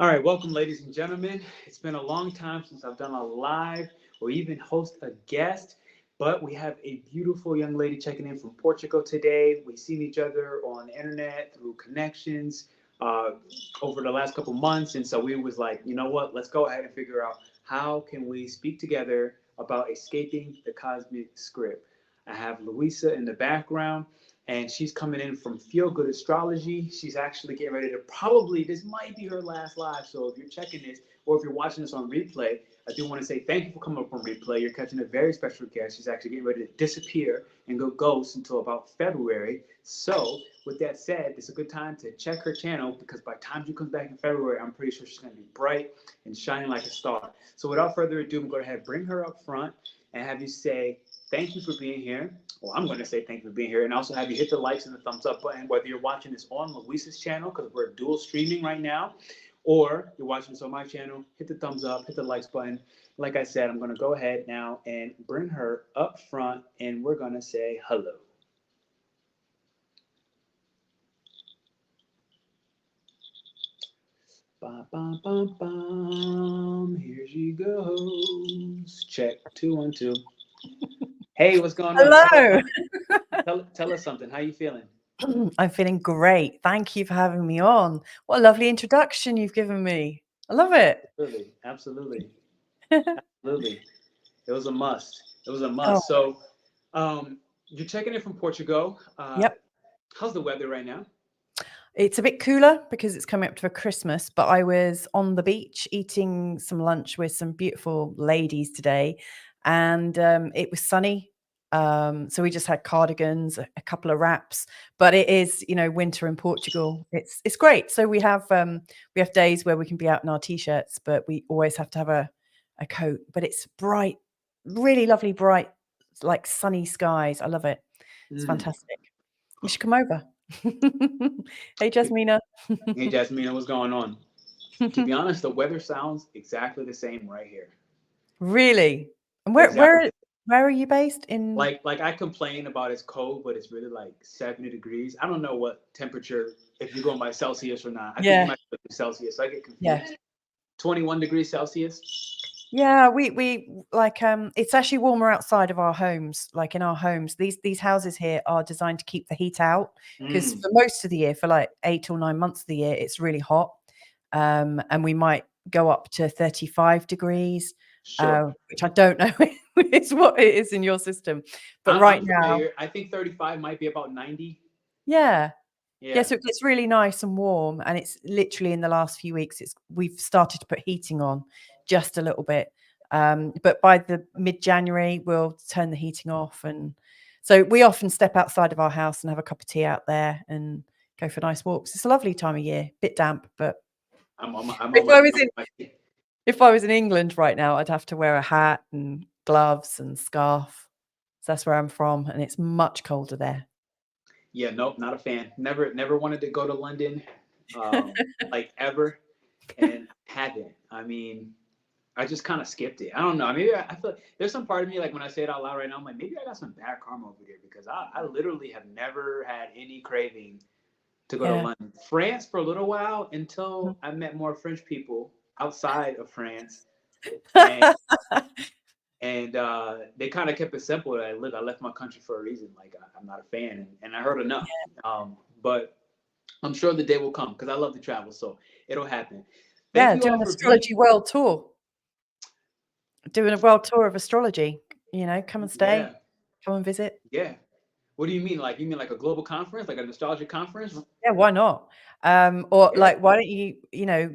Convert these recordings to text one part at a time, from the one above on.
All right, welcome, ladies and gentlemen. It's been a long time since I've done a live or even host a guest, but we have a beautiful young lady checking in from Portugal today. We've seen each other on the internet through connections over the last couple months, and so we was like, you know what? Let's go ahead and figure out how can we speak together about escaping the cosmic script. I have Louisa in the background, and she's coming in from Feel Good Astrology. She's actually getting ready to this might be her last live. So if you're checking this or if you're watching this on replay, I do want to say thank you for coming up on replay. You're catching a very special guest. She's actually getting ready to disappear and go ghost until about February. So with that said, it's a good time to check her channel because by the time she comes back in February, I'm pretty sure she's going to be bright and shining like a star. So without further ado, I'm going to go ahead and bring her up front and have you say thank you for being here. Well, I'm going to say thank you for being here and also have you hit the likes and the thumbs up button, whether you're watching this on Louisa's channel because we're dual streaming right now, or you're watching this on my channel. Hit the thumbs up, hit the likes button. Like I said, I'm going to go ahead now and bring her up front and we're going to say hello. Bum, bum, bum, bum. Here she goes. Check 2 1 2. Hey, what's going on? Hello. Tell us something. How you feeling? I'm feeling great. Thank you for having me on. What a lovely introduction you've given me. I love it. Absolutely. Absolutely. It was a must. It was a Oh, must. So, you're checking in from Portugal. yep. How's the weather right now? It's a bit cooler because it's coming up to Christmas, but I was on the beach eating some lunch with some beautiful ladies today, and it was sunny. So we just had cardigans, a couple of wraps, but it is, winter in Portugal. It's great. So we have days where we can be out in our t-shirts, but we always have to have a coat. But it's bright, really lovely, bright, like sunny skies. I love it. It's fantastic. You should come over. Hey, Jasmina. Hey, Jasmine, what's going on? To be honest, the weather sounds exactly the same right here. Really? And where Exactly. where where are you based in? Like I complain about it's cold, but it's really like 70 degrees. I don't know what temperature, if you're going by Celsius or not. I think you Yeah, might be Celsius. So I get yeah. confused. 21 degrees Celsius. Yeah, we like it's actually warmer outside of our homes. Like in our homes, these houses here are designed to keep the heat out because Mm, for most of the year, for like 8 or 9 months of the year, it's really hot. And we might go up to 35 degrees, sure. which I don't know is what it is in your system. But I'm right now, familiar. I think 35 might be about 90. yeah. Yeah, Yeah. so it gets really nice and warm, and it's literally in the last few weeks, we've started to put heating on just a little bit. But by the mid-January, we'll turn the heating off, and so we often step outside of our house and have a cup of tea out there and go for nice walks. It's a lovely time of year, bit damp, but I'm if on I was in my if I was in England right now, I'd have to wear a hat and gloves and scarf. So that's where I'm from, and it's much colder there. Yeah, nope, not a fan. Never wanted to go to London, like ever, and haven't. I mean, I just kind of skipped it. I don't know. Maybe I feel there's some part of me like when I say it out loud right now, I'm like maybe I got some bad karma over there because I literally have never had any craving to go to Yeah. London. France for a little while Mhm. until I met more French people outside of France, and they kind of kept it simple. I left my country for a reason. Like I'm not a fan, and I heard enough. But I'm sure the day will come because I love to travel, so it'll happen. Thank Yeah, you do all an for being. astrology world tour. Doing a world tour of astrology, come and Yeah, stay, come and visit. yeah. What do you mean? Like you mean like a global conference, like a nostalgia conference? Yeah, why not? Or Yeah. like, why don't you,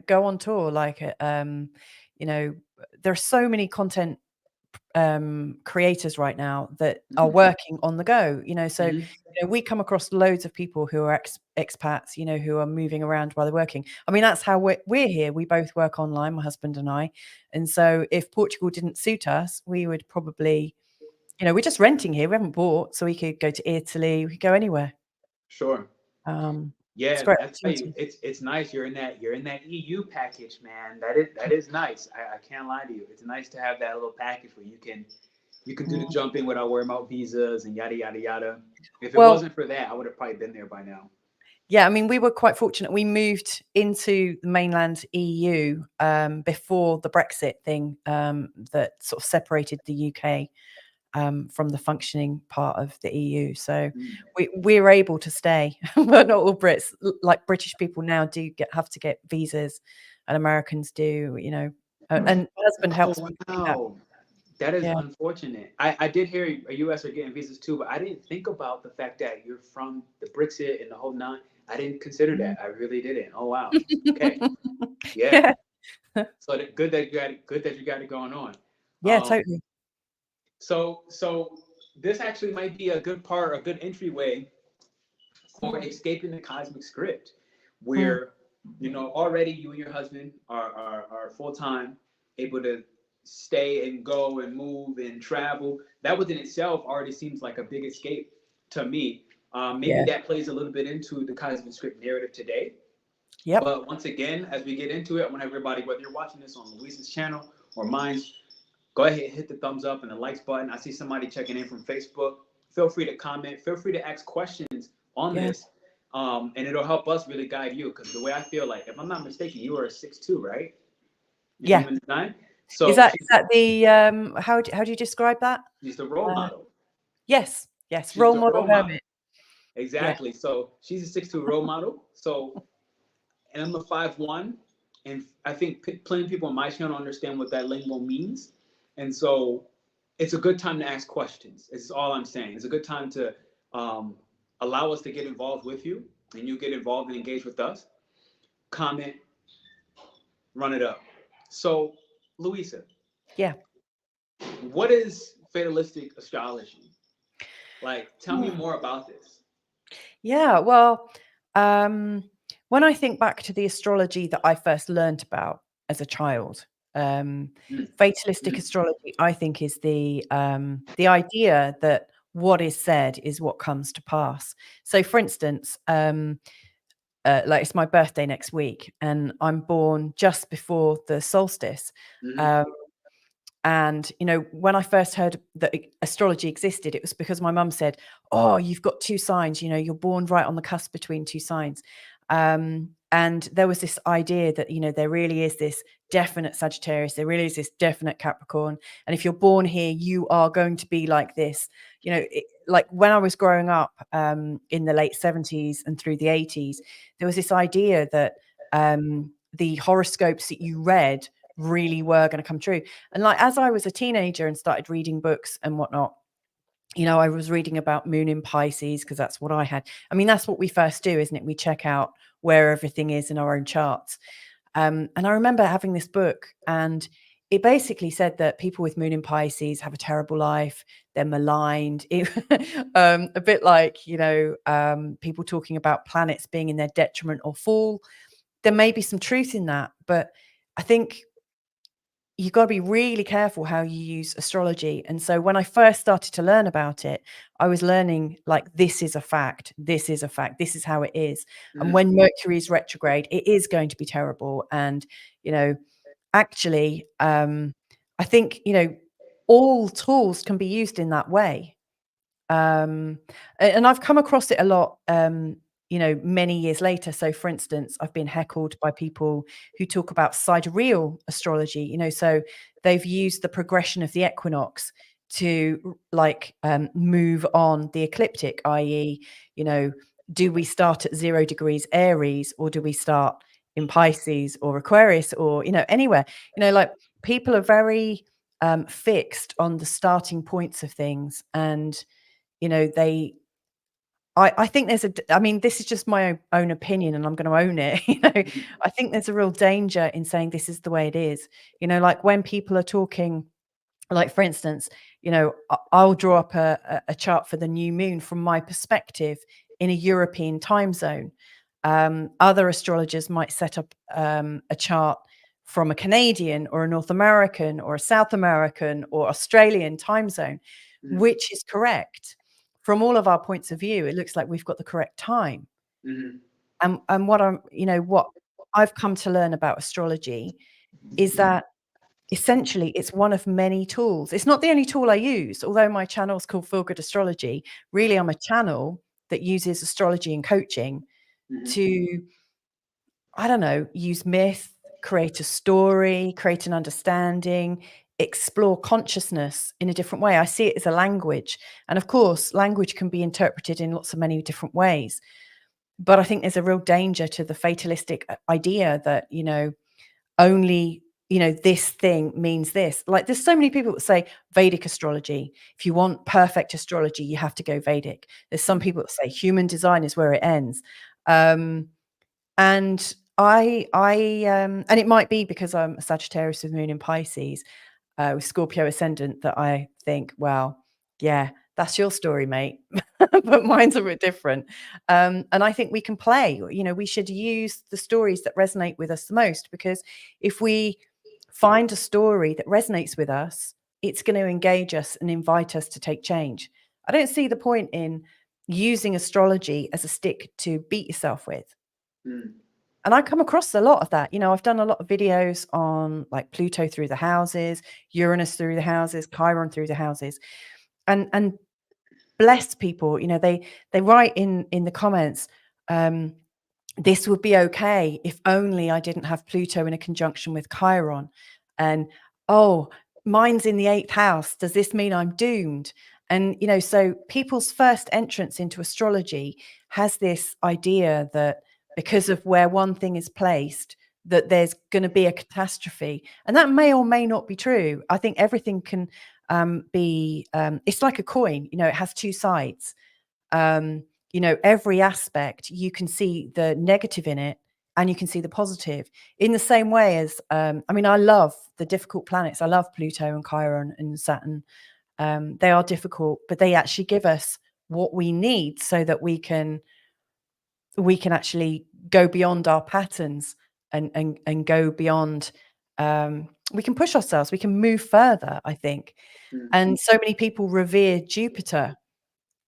go on tour? Like, you know, there's so many content creators right now that are Mm-hmm. working on the go, so Mm-hmm. we come across loads of people who are expats, who are moving around while they're working. I mean, that's how we're here. We both work online, my husband and I, and so if Portugal didn't suit us, we would probably, we're just renting here, we haven't bought, so we could go to Italy, we could go anywhere. Sure. It's a Yeah, great I tell you, opportunity. it's nice. You're in that EU package, man. That is nice. I can't lie to you. It's nice to have that little package where you can do the Mm. jumping without worrying about visas and yada yada yada. If it Well, wasn't for that, I would have probably been there by now. Yeah, I mean, we were quite fortunate. We moved into the mainland EU before the Brexit thing that sort of separated the UK from the functioning part of the EU. So Mm. we're able to stay, but not all Brits. Like British people now do have to get visas, and Americans do. You know, and my husband Oh, helps me do that. wow. That is Yeah. unfortunate. I did hear US are getting visas too, but I didn't think about the fact that you're from the Brexit and the whole nine. I didn't consider that. I really didn't. Oh wow. Okay. Yeah. Yeah. So good that you got it. Good that you got it going on. Yeah, Um, totally. so this actually might be a good part, a good entryway for escaping the cosmic script, Mm. where already you and your husband are full time, able to stay and go and move and travel. That within itself already seems like a big escape to me. Maybe Yeah. that plays a little bit into the cosmic script narrative today. Yep. But once again, as we get into it, I want everybody, whether you're watching this on Louisa's channel or mine, go ahead and hit the thumbs up and the likes button. I see somebody checking in from Facebook. Feel free to comment. Feel free to ask questions on Yeah. this. And it'll help us really guide you. Because the way I feel like, if I'm not mistaken, you are a 6'2", right? You're Yeah. human design. Is So that the how do you describe that? she's the role Uh, model. yes. Yes. She's Role the model role model. hermit. Yeah. Exactly. So she's a 6'2" role model. So, and I'm a 5'1", and I think plenty of people on my channel understand what that lingo means. And so it's a good time to ask questions. It's all I'm saying. It's a good time to allow us to get involved with you, and you get involved and engage with us. Comment, run it up. So, Louisa, Yeah. what is fatalistic astrology? Like, tell me more about this. Yeah. Well, when I think back to the astrology that I first learned about as a child, fatalistic astrology, I think, is the idea that what is said is what comes to pass. So, for instance, like it's my birthday next week, and I'm born just before the solstice. Mm-hmm. Um, and when I first heard that astrology existed, it was because my mum said, "Oh, you've got two signs. You're born right on the cusp between two signs." And there was this idea that there really is this definite Sagittarius, there really is this definite Capricorn, and if you're born here, you are going to be like this. Like when I was growing up in the late 70s and through the 80s, there was this idea that the horoscopes that you read really were going to come true. And like as I was a teenager and started reading books and whatnot, I was reading about moon in Pisces because that's what I had. I mean, that's what we first do, isn't it? We check out where everything is in our own charts. And I remember having this book, and it basically said that people with moon in Pisces have a terrible life. They're maligned. A bit like, people talking about planets being in their detriment or fall. There may be some truth in that, but I think you've got to be really careful how you use astrology. And so when I first started to learn about it, I was learning like, this is a fact. This is a fact. This is how it is. And when Mercury is retrograde, it is going to be terrible. And, actually, I think, all tools can be used in that way. And I've come across it a lot, many years later. So, for instance, I've been heckled by people who talk about sidereal astrology, so they've used the progression of the equinox to move on the ecliptic, i.e., do we start at 0 degrees Aries, or do we start in Pisces or Aquarius, or, anywhere? Like people are very fixed on the starting points of things. And I think I mean, this is just my own opinion, and I'm going to own it. I think there's a real danger in saying this is the way it is. Like when people are talking, like for instance, I'll draw up a chart for the new moon from my perspective in a European time zone. Other astrologers might set up a chart from a Canadian or a North American or a South American or Australian time zone, which is correct. From all of our points of view, it looks like we've got the correct time. And what I've come to learn about astrology is that essentially it's one of many tools. It's not the only tool I use, although my channel is called Feel Good Astrology. Really, I'm a channel that uses astrology and coaching to, I don't know, use myth, create a story, create an understanding, explore consciousness in a different way. I see it as a language. And of course, language can be interpreted in lots of many different ways. But I think there's a real danger to the fatalistic idea that, only, this thing means this. Like, there's so many people that say Vedic astrology. If you want perfect astrology, you have to go Vedic. There's some people that say human design is where it ends. And and it might be because I'm a Sagittarius with moon in Pisces, with Scorpio ascendant, that I think, well, yeah, that's your story, mate. But mine's a bit different. And I think we can play, we should use the stories that resonate with us the most, because if we find a story that resonates with us, it's going to engage us and invite us to take change. I don't see the point in using astrology as a stick to beat yourself with. And I come across a lot of that. I've done a lot of videos on like Pluto through the houses, Uranus through the houses, Chiron through the houses, and bless people. They write in the comments, this would be okay if only I didn't have Pluto in a conjunction with Chiron. And, oh, mine's in the 8th house. Does this mean I'm doomed? And, so people's first entrance into astrology has this idea that because of where one thing is placed, that there's going to be a catastrophe. And that may or may not be true. I think everything can be, it's like a coin, it has two sides. Every aspect, you can see the negative in it and you can see the positive, in the same way as, I love the difficult planets. I love Pluto and Chiron and Saturn. They are difficult, but they actually give us what we need so that we can actually go beyond our patterns and go beyond, we can push ourselves, we can move further, I think. And so many people revere Jupiter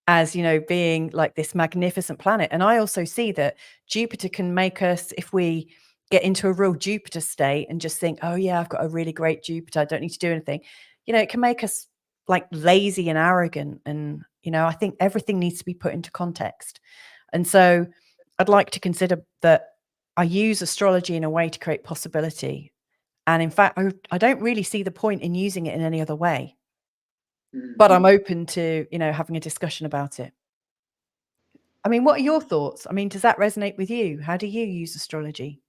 as, being like this magnificent planet. And I also see that Jupiter can make us, if we get into a real Jupiter state and just think, oh yeah, I've got a really great Jupiter, I don't need to do anything, it can make us like lazy and arrogant. And, I think everything needs to be put into context. And so I'd like to consider that I use astrology in a way to create possibility. And in fact, I don't really see the point in using it in any other way. But I'm open to, having a discussion about it. What are your thoughts? Does that resonate with you? How do you use astrology?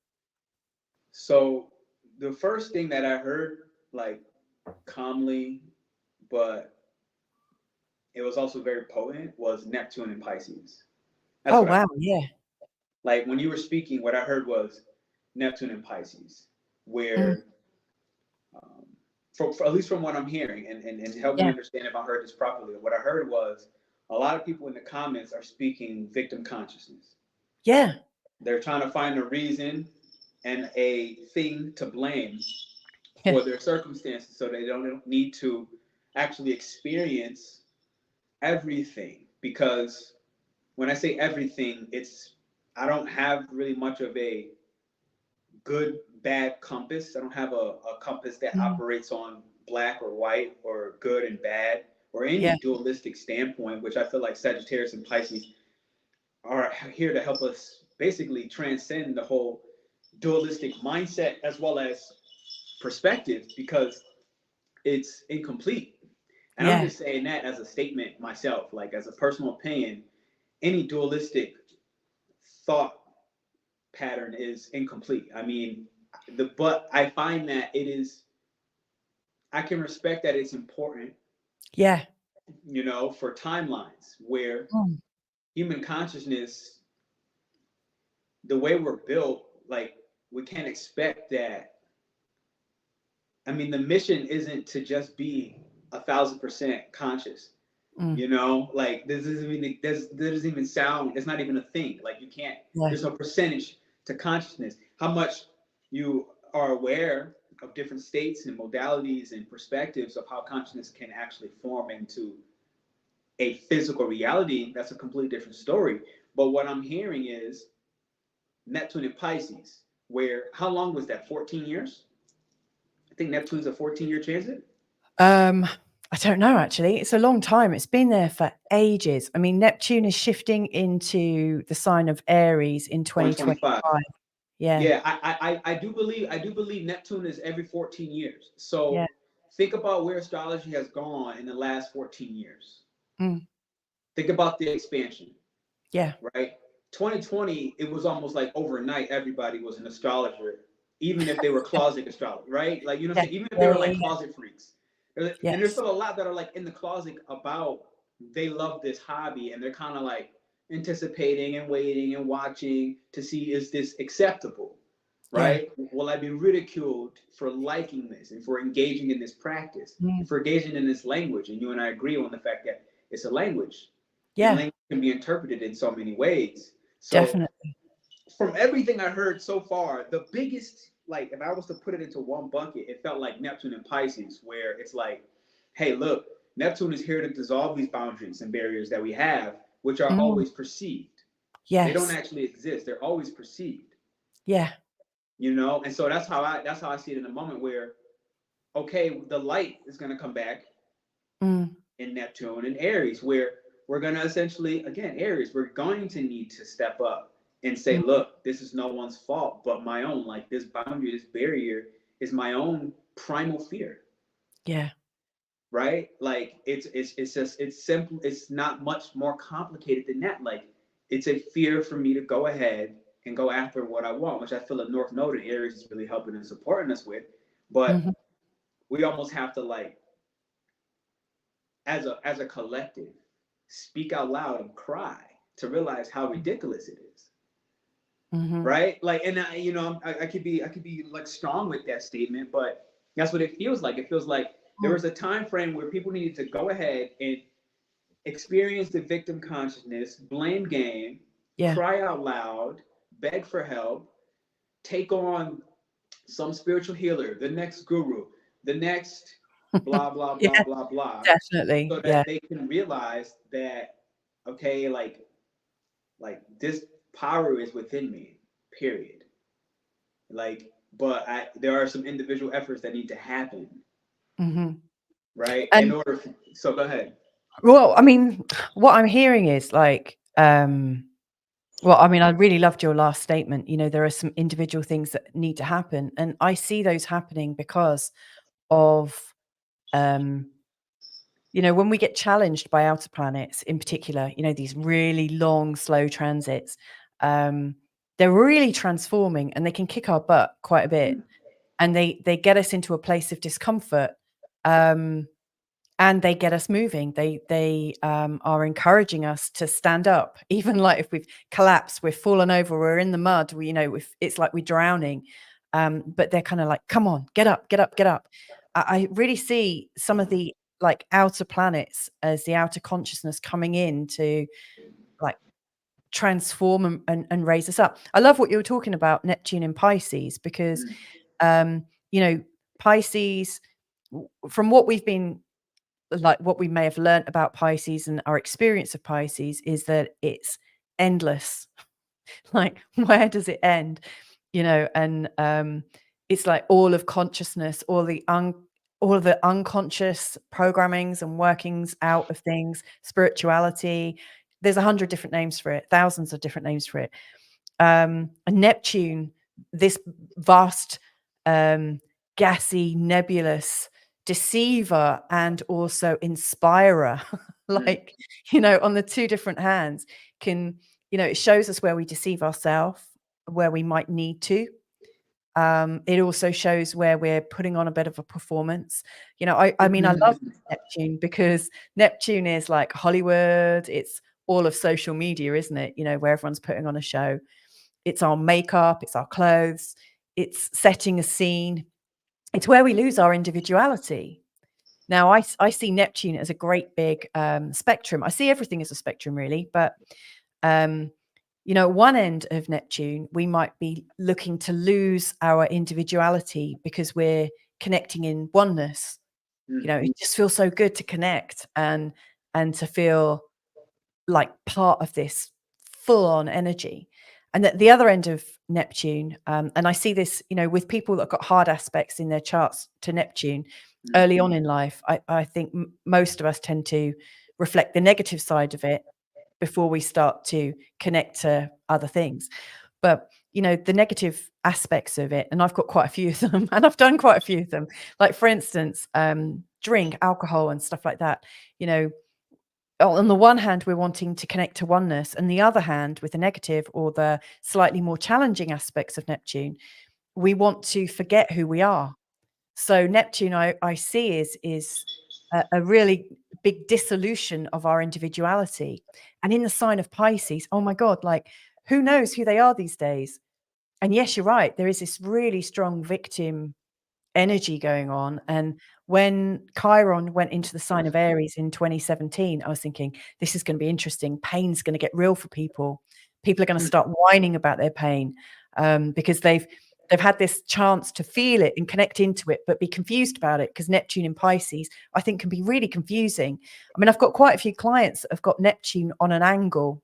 So the first thing that I heard, like calmly, but it was also very potent, was Neptune and Pisces. That's oh, wow. Yeah. Like when you were speaking, what I heard was Neptune and Pisces, where, for at least from what I'm hearing, and help me understand if I heard this properly, what I heard was a lot of people in the comments are speaking victim consciousness. Yeah. They're trying to find a reason and a thing to blame for their circumstances so they don't need to actually experience everything. Because when I say everything, I don't have really much of a good bad compass. I don't have a compass that operates on black or white or good and bad or any dualistic standpoint, which I feel like Sagittarius and Pisces are here to help us basically transcend the whole dualistic mindset as well as perspective, because it's incomplete. And I'm just saying that as a statement myself, like as a personal opinion, any dualistic thought pattern is incomplete. But I find that I can respect that it's important. Yeah. For timelines where human consciousness, the way we're built, like we can't expect that. The mission isn't to just be 1,000% conscious. Like this doesn't even sound. It's not even a thing. Like you can't. There's no percentage to consciousness. How much you are aware of different states and modalities and perspectives of how consciousness can actually form into a physical reality, that's a completely different story. But what I'm hearing is Neptune and Pisces, where how long was that? 14 years? I think Neptune's a 14-year transit. I don't know, actually. It's a long time. It's been there for ages. I mean, Neptune is shifting into the sign of Aries in 2025. Yeah. Yeah, I do believe Neptune is every 14 years. So Yeah. think about where astrology has gone in the last 14 years. Mm. Think about the expansion, Yeah. right? 2020, it was almost like overnight everybody was an astrologer, even if they were closet astrologer, right? Like, you know what Yeah. I'm saying? Even if they Yeah. were Yeah. like Yeah. closet freaks. And there's Yes. still a lot that are like in the closet about they love this hobby and they're kind of like anticipating and waiting and watching to see, is this acceptable? Yeah. Right? Will I be ridiculed for liking this and for engaging in this practice and Mm. for engaging in this language? And you and I agree on the fact that it's a language, and Yeah. language can be interpreted in so many ways. So Definitely. from everything I heard so far, the biggest, like, if I was to put it into one bucket, it felt like Neptune and Pisces, where it's like, hey, look, Neptune is here to dissolve these boundaries and barriers that we have, which are Mm. always perceived. They don't Yes. actually exist. They're always perceived. Yeah. You know, and so that's how I see it in a moment where, okay, the light is going to come back Mm. in Neptune and Aries, where we're going to essentially, again, Aries, we're going to need to step up and say, Mm. look, this is no one's fault but my own. Like, this boundary, this barrier is my own primal fear. Yeah. Right? Like, it's just, it's simple. It's not much more complicated than that. Like, it's a fear for me to go ahead and go after what I want, which I feel a North Node in Aries is really helping and supporting us with. But Mm-hmm. we almost have to, like, as a collective, speak out loud and cry to realize how ridiculous it is. Mm-hmm. Right? Like, and you know, I could be like strong with that statement, but that's what it feels like. It feels like there was a time frame where people needed to go ahead and experience the victim consciousness, blame game, Yeah. cry out loud, beg for help, take on some spiritual healer, the next guru, the next blah blah blah Yeah. blah blah, Definitely. so Yeah. that they can realize that, okay, like this power is within me, period. Like, but there are some individual efforts that need to happen, Mm-hmm. right? In And order for, so go ahead. well, I mean, what I'm hearing is like, well, I mean, I really loved your last statement. You know, there are some individual things that need to happen, and I see those happening because of, you know, when we get challenged by outer planets, in particular, you know, these really long, slow transits, they're really transforming, and they can kick our butt quite a bit, and they get us into a place of discomfort. And they get us moving. They are encouraging us to stand up, even like if we've collapsed, we've fallen over, we're in the mud. We, you know, it's like we're drowning, but they're kind of like, "Come on, get up, get up, get up." I really see some of the like outer planets as the outer consciousness coming in to like transform and raise us up. I love what you were talking about Neptune and Pisces because, you know, Pisces, from what we've been like what we may have learnt about Pisces and our experience of Pisces is that it's endless. Like, where does it end? You know, and it's like all of consciousness, all of the unconscious programmings and workings out of things, spirituality. There's 100 different names for it, thousands of different names for it. And Neptune, this vast, gassy, nebulous deceiver and also inspirer, like, you know, on the two different hands can, you know, it shows us where we deceive ourselves, where we might need to. It also shows where we're putting on a bit of a performance. You know, I mean, I love Neptune because Neptune is like Hollywood. It's all of social media, isn't it? You know, where everyone's putting on a show. It's our makeup, it's our clothes, it's setting a scene. It's where we lose our individuality. Now, I see Neptune as a great big spectrum. I see everything as a spectrum, really. But, you know, one end of Neptune, we might be looking to lose our individuality because we're connecting in oneness. You know, it just feels so good to connect and to feel like part of this full on energy. And at the other end of Neptune, and I see this, you know, with people that got hard aspects in their charts to Neptune early on in life, I think most of us tend to reflect the negative side of it before we start to connect to other things. But, you know, the negative aspects of it, and I've got quite a few of them, and I've done quite a few of them. Like, for instance, drink, alcohol and stuff like that. You know, on the one hand, we're wanting to connect to oneness, and the other hand, with the negative or the slightly more challenging aspects of Neptune, we want to forget who we are. So Neptune, I see is a really big dissolution of our individuality. And in the sign of Pisces, oh my God, like, who knows who they are these days? And yes, you're right. There is this really strong victim energy going on. And when Chiron went into the sign of Aries in 2017, I was thinking, this is going to be interesting. Pain's going to get real for people. People are going to start whining about their pain, because they've had this chance to feel it and connect into it, but be confused about it, because Neptune in Pisces, I think, can be really confusing. I mean, I've got quite a few clients that have got Neptune on an angle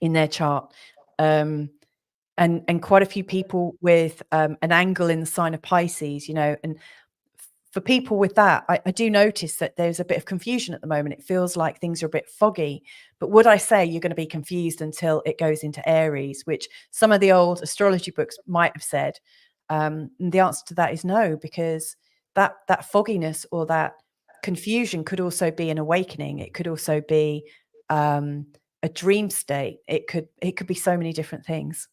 in their chart. And quite a few people with an angle in the sign of Pisces, you know, and for people with that, I do notice that there's a bit of confusion at the moment. It feels like things are a bit foggy. But would I say you're going to be confused until it goes into Aries, which some of the old astrology books might have said? And the answer to that is no, because that fogginess or that confusion could also be an awakening. It could also be a dream state. It could be so many different things.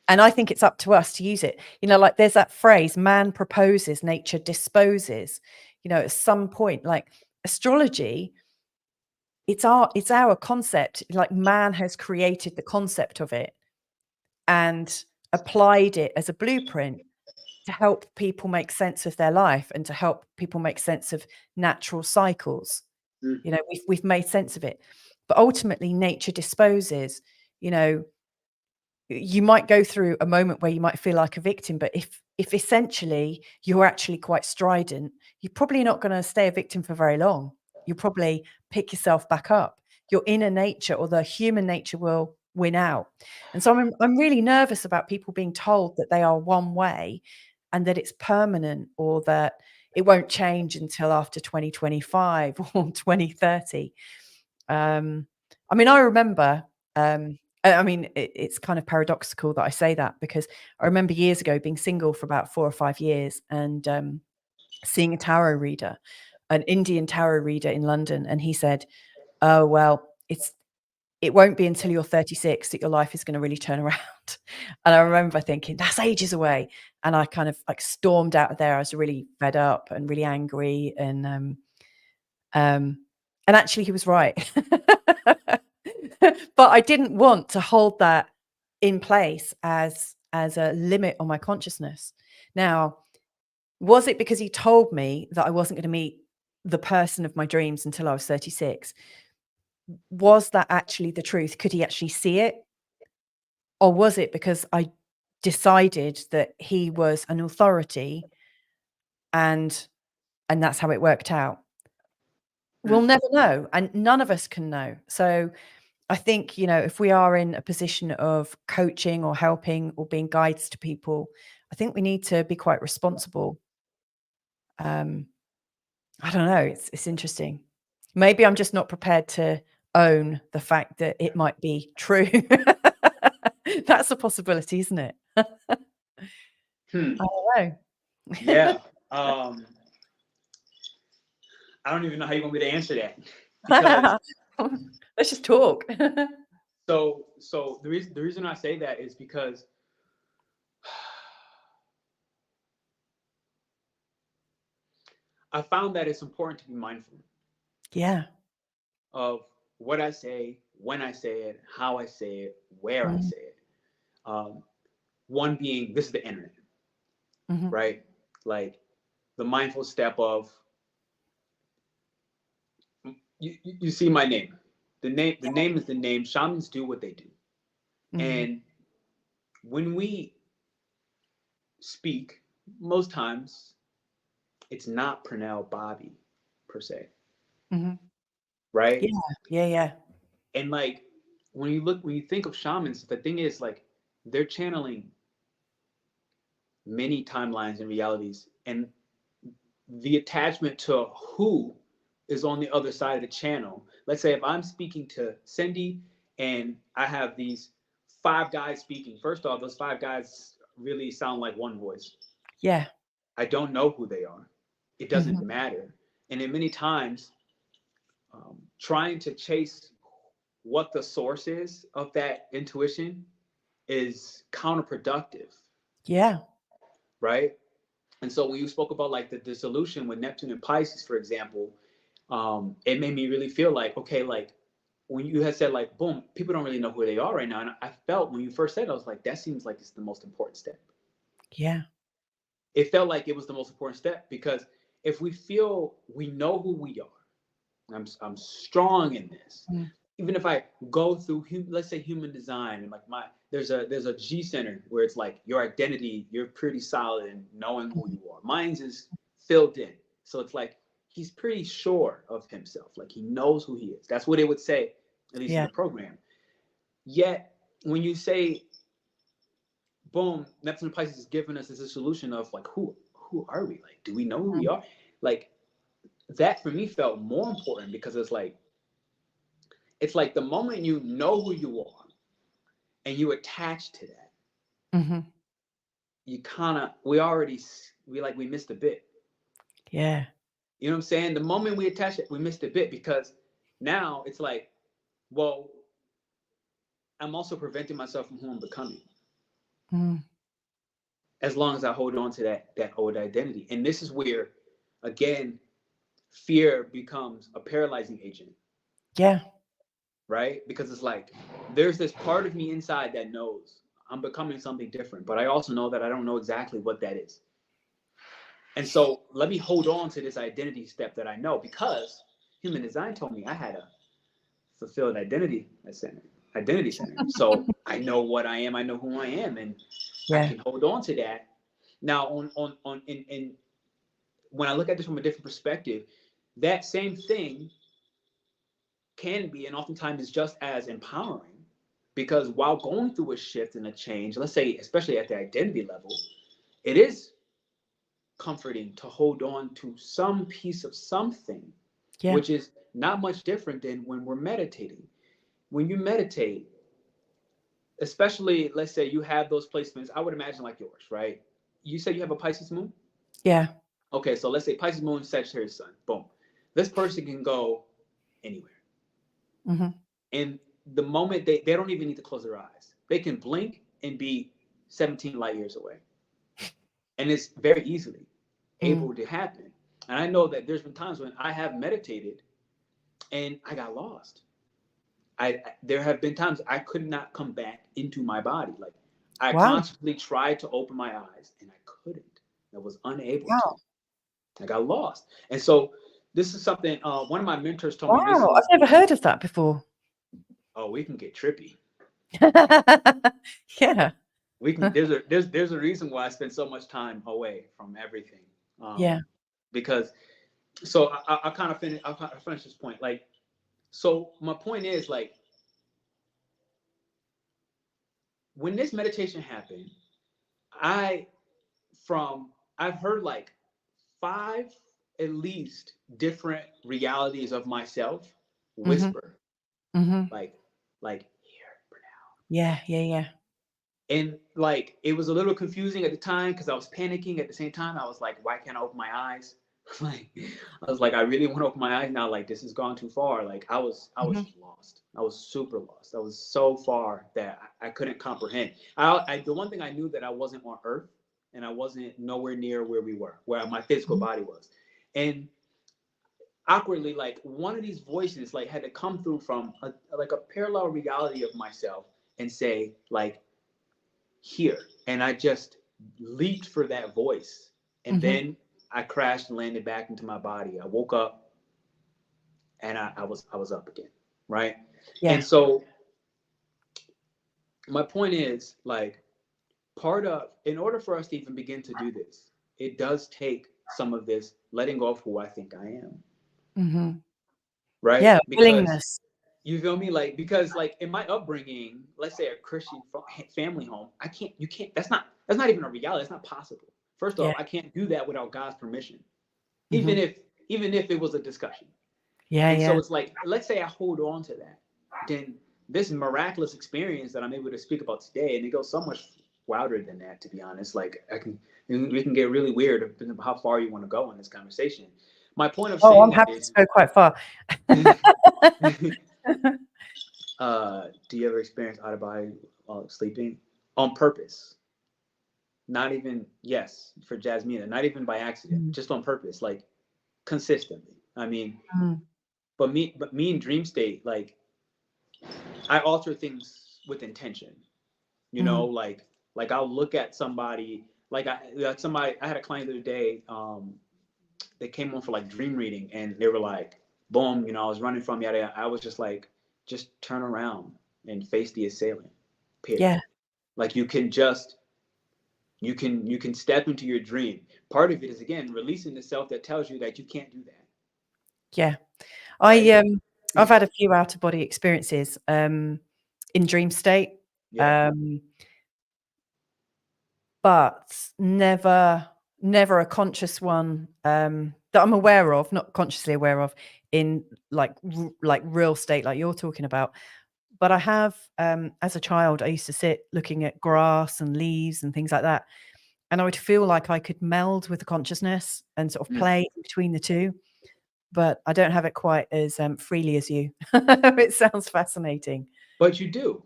And I think it's up to us to use it. You know, like, there's that phrase, man proposes, nature disposes. You know, at some point, like, astrology, it's our concept. Like, man has created the concept of it and applied it as a blueprint to help people make sense of their life and to help people make sense of natural cycles. You know, we've made sense of it. But ultimately, nature disposes. You know, you might go through a moment where you might feel like a victim, but if essentially you're actually quite strident, you're probably not going to stay a victim for very long. You'll probably pick yourself back up. Your inner nature or the human nature will win out. And so I'm really nervous about people being told that they are one way and that it's permanent, or that it won't change until after 2025 or 2030. I mean, I remember, I mean, it's kind of paradoxical that I say that, because I remember years ago being single for about 4 or 5 years and seeing a tarot reader, an Indian tarot reader in London. And he said, oh, well, it won't be until you're 36 that your life is going to really turn around. And I remember thinking, that's ages away. And I kind of like stormed out of there. I was really fed up and really angry. And actually he was right. But I didn't want to hold that in place as a limit on my consciousness. Now, was it because he told me that I wasn't going to meet the person of my dreams until I was 36? Was that actually the truth? Could he actually see it? Or was it because I decided that he was an authority and that's how it worked out? We'll never know, and none of us can know. So I think, you know, if we are in a position of coaching or helping or being guides to people, I think we need to be quite responsible. I don't know. It's interesting. Maybe I'm just not prepared to own the fact that it might be true. That's a possibility, isn't it? I don't know. Yeah. I don't even know how you want me to answer that. Because let's just talk. so the reason I say that is because I found that it's important to be mindful Yeah. of what I say, when I say it, how I say it, where I say it. One being, this is the internet, right? Like the mindful step of you see my name. The name is the name. Shamans do what they do. And when we speak, most times it's not Pernell Bobby per se. Right? Yeah. And like when you think of shamans, the thing is like they're channeling many timelines and realities, and the attachment to who is on the other side of the channel. Let's say if I'm speaking to Cindy and I have these 5 guys speaking. First off, those 5 guys really sound like one voice. Yeah. I don't know who they are. It doesn't matter. And then many times, trying to chase what the source is of that intuition is counterproductive. Yeah. Right? And so when you spoke about like the dissolution with Neptune and Pisces, for example, it made me really feel like, okay, like when you had said like, boom, people don't really know who they are right now. And I felt when you first said it, I was like, that seems like it's the most important step. Yeah. It felt like it was the most important step, because if we feel we know who we are, I'm strong in this. Even if I go through, let's say human design, and like there's a G center where it's like your identity, you're pretty solid in knowing who you are. Mine's is filled in. So it's like, he's pretty sure of himself. Like he knows who he is. That's what it would say, at least in the program. Yet when you say, boom, Neptune and Pisces is giving us this solution of like, who are we? Like, do we know who we are? Like that for me felt more important, because it's like the moment you know who you are and you attach to that, you kind of, we missed a bit. Yeah. You know what I'm saying? The moment we attach it, we missed a bit, because now it's like, well, I'm also preventing myself from who I'm becoming. As long as I hold on to that old identity. And this is where, again, fear becomes a paralyzing agent. Yeah. Right? Because it's like, there's this part of me inside that knows I'm becoming something different, but I also know that I don't know exactly what that is. And so let me hold on to this identity step that I know, because human design told me I had a fulfilled identity center. So I know what I am, I know who I am, and I can hold on to that. Now in when I look at this from a different perspective, that same thing can be, and oftentimes is just as empowering, because while going through a shift and a change, let's say especially at the identity level, it is comforting to hold on to some piece of something, which is not much different than when we're meditating. When you meditate, especially, let's say you have those placements, I would imagine like yours, right? You said you have a Pisces moon? Yeah. Okay, so let's say Pisces moon, Sagittarius sun, boom. This person can go anywhere. And the moment they don't even need to close their eyes. They can blink and be 17 light years away. And it's very easily able to happen. And I know that there's been times when I have meditated and I got lost. There have been times I could not come back into my body. Like I constantly tried to open my eyes and I couldn't. I was unable to. I got lost. And so this is something one of my mentors told me recently. I've never heard of that before. Oh, we can get trippy. Yeah. We can. There's a reason why I spend so much time away from everything. Because so I'll kind of finish this point. Like, so my point is like, when this meditation happened, I've heard like 5 at least different realities of myself whisper, like here, Pernell. Yeah. And like it was a little confusing at the time because I was panicking. At the same time, I was like, why can't I open my eyes? Like I was like, I really want to open my eyes now. Like this has gone too far. Like I was lost. I was super lost. I was so far that I couldn't comprehend. The one thing I knew, that I wasn't on Earth and I wasn't nowhere near where we were, where my physical body was. And awkwardly, like one of these voices like had to come through from a parallel reality of myself and say like, here. And I just leaped for that voice. And then I crashed and landed back into my body. I woke up and I was up again. Right. Yeah. And so my point is like, in order for us to even begin to do this, it does take some of this letting go of who I think I am. Right. Yeah. Willingness. You feel me? Like, because like in my upbringing, let's say a Christian family home, you can't, that's not even a reality. It's not possible. First Yeah. off, I can't do that without God's permission, Mhm. even if it was a discussion. Yeah, And so yeah. it's like, let's say I hold on to that, then this miraculous experience that I'm able to speak about today, and it goes so much wilder than that, to be honest. Like we can get really weird depending on how far you want to go in this conversation. My point of Oh, saying I'm that happy to is, go quite far. do you ever experience out of body sleeping on purpose? Not even, yes, for Jasmine, not even by accident, Mm, just on purpose, like consistently. I mean, mm, but me in dream state, like I alter things with intention. You know, mm, like I'll look at somebody, like somebody. I had a client the other day. They came on for like dream reading, and they were like, "Boom!" You know, I was running from yada. I was just like, just turn around and face the assailant. Period. yeah, Like you can step into your dream. Part of it is again releasing the self that tells you that you can't do that. yeah. Right? I've had a few out of body experiences in dream state, Yeah. um, but never a conscious one that I'm aware of, not consciously aware of, in like real state, like you're talking about. But I have, as a child, I used to sit looking at grass and leaves and things like that, and I would feel like I could meld with the consciousness and sort of Mm. play between the two. But I don't have it quite as freely as you. It sounds fascinating. But you do.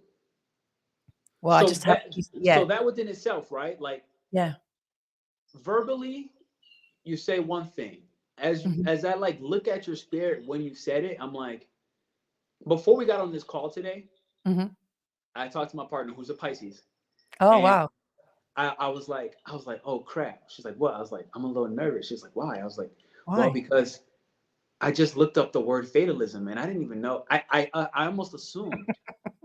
Well, I just have, So yeah, that within itself, right? Like yeah, verbally, you say one thing. mhm, As I like look at your spirit when you said it, I'm like, before we got on this call today, mhm. I talked to my partner who's a Pisces, Oh, and wow. I was like, oh crap. She's like, what? I was like, I'm a little nervous. She's like, why? I was like, well, Why? because I just looked up the word fatalism, and I didn't even know. I almost assumed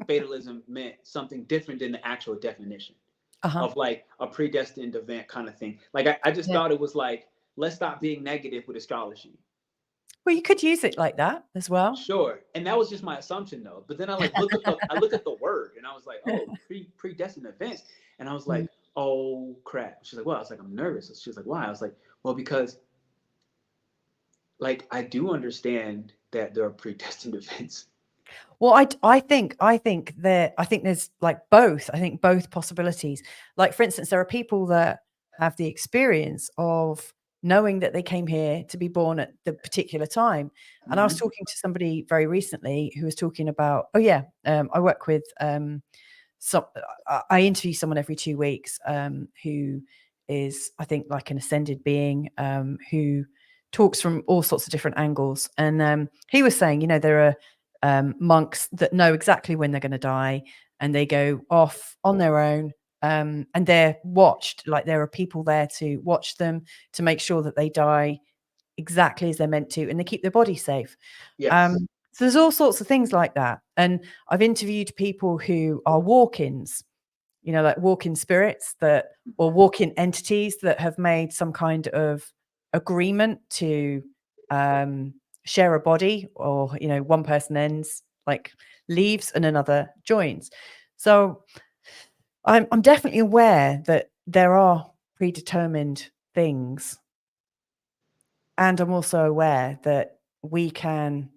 fatalism meant something different than the actual definition Uh-huh. of like a predestined event kind of thing. Like I just Yeah. thought it was like, let's stop being negative with astrology. Well, you could use it like that as well. Sure. And that was just my assumption though. But then I look at the word and I was like, oh, predestined events. And I was Mm. like, oh crap. She's like, well, I was like, I'm nervous. She was like, why? I was like, well, because like I do understand that there are predestined events. Well, I think there's like both. I think both possibilities. Like for instance, there are people that have the experience of knowing that they came here to be born at the particular time. And I was Mm-hmm. talking to somebody very recently who was talking about, oh yeah, I work with some I interview someone every 2 weeks who is, I think, like an ascended being who talks from all sorts of different angles. And he was saying, you know, there are monks that know exactly when they're going to die, and they go off on their own, and they're watched. Like there are people there to watch them to make sure that they die exactly as they're meant to, and they keep their body safe. Yes. So there's all sorts of things like that. And I've interviewed people who are walk-ins, you know, like walk-in spirits that, or walk-in entities that have made some kind of agreement to share a body, or, you know, one person ends, like leaves and another joins. So I'm definitely aware that there are predetermined things. And I'm also aware that we can,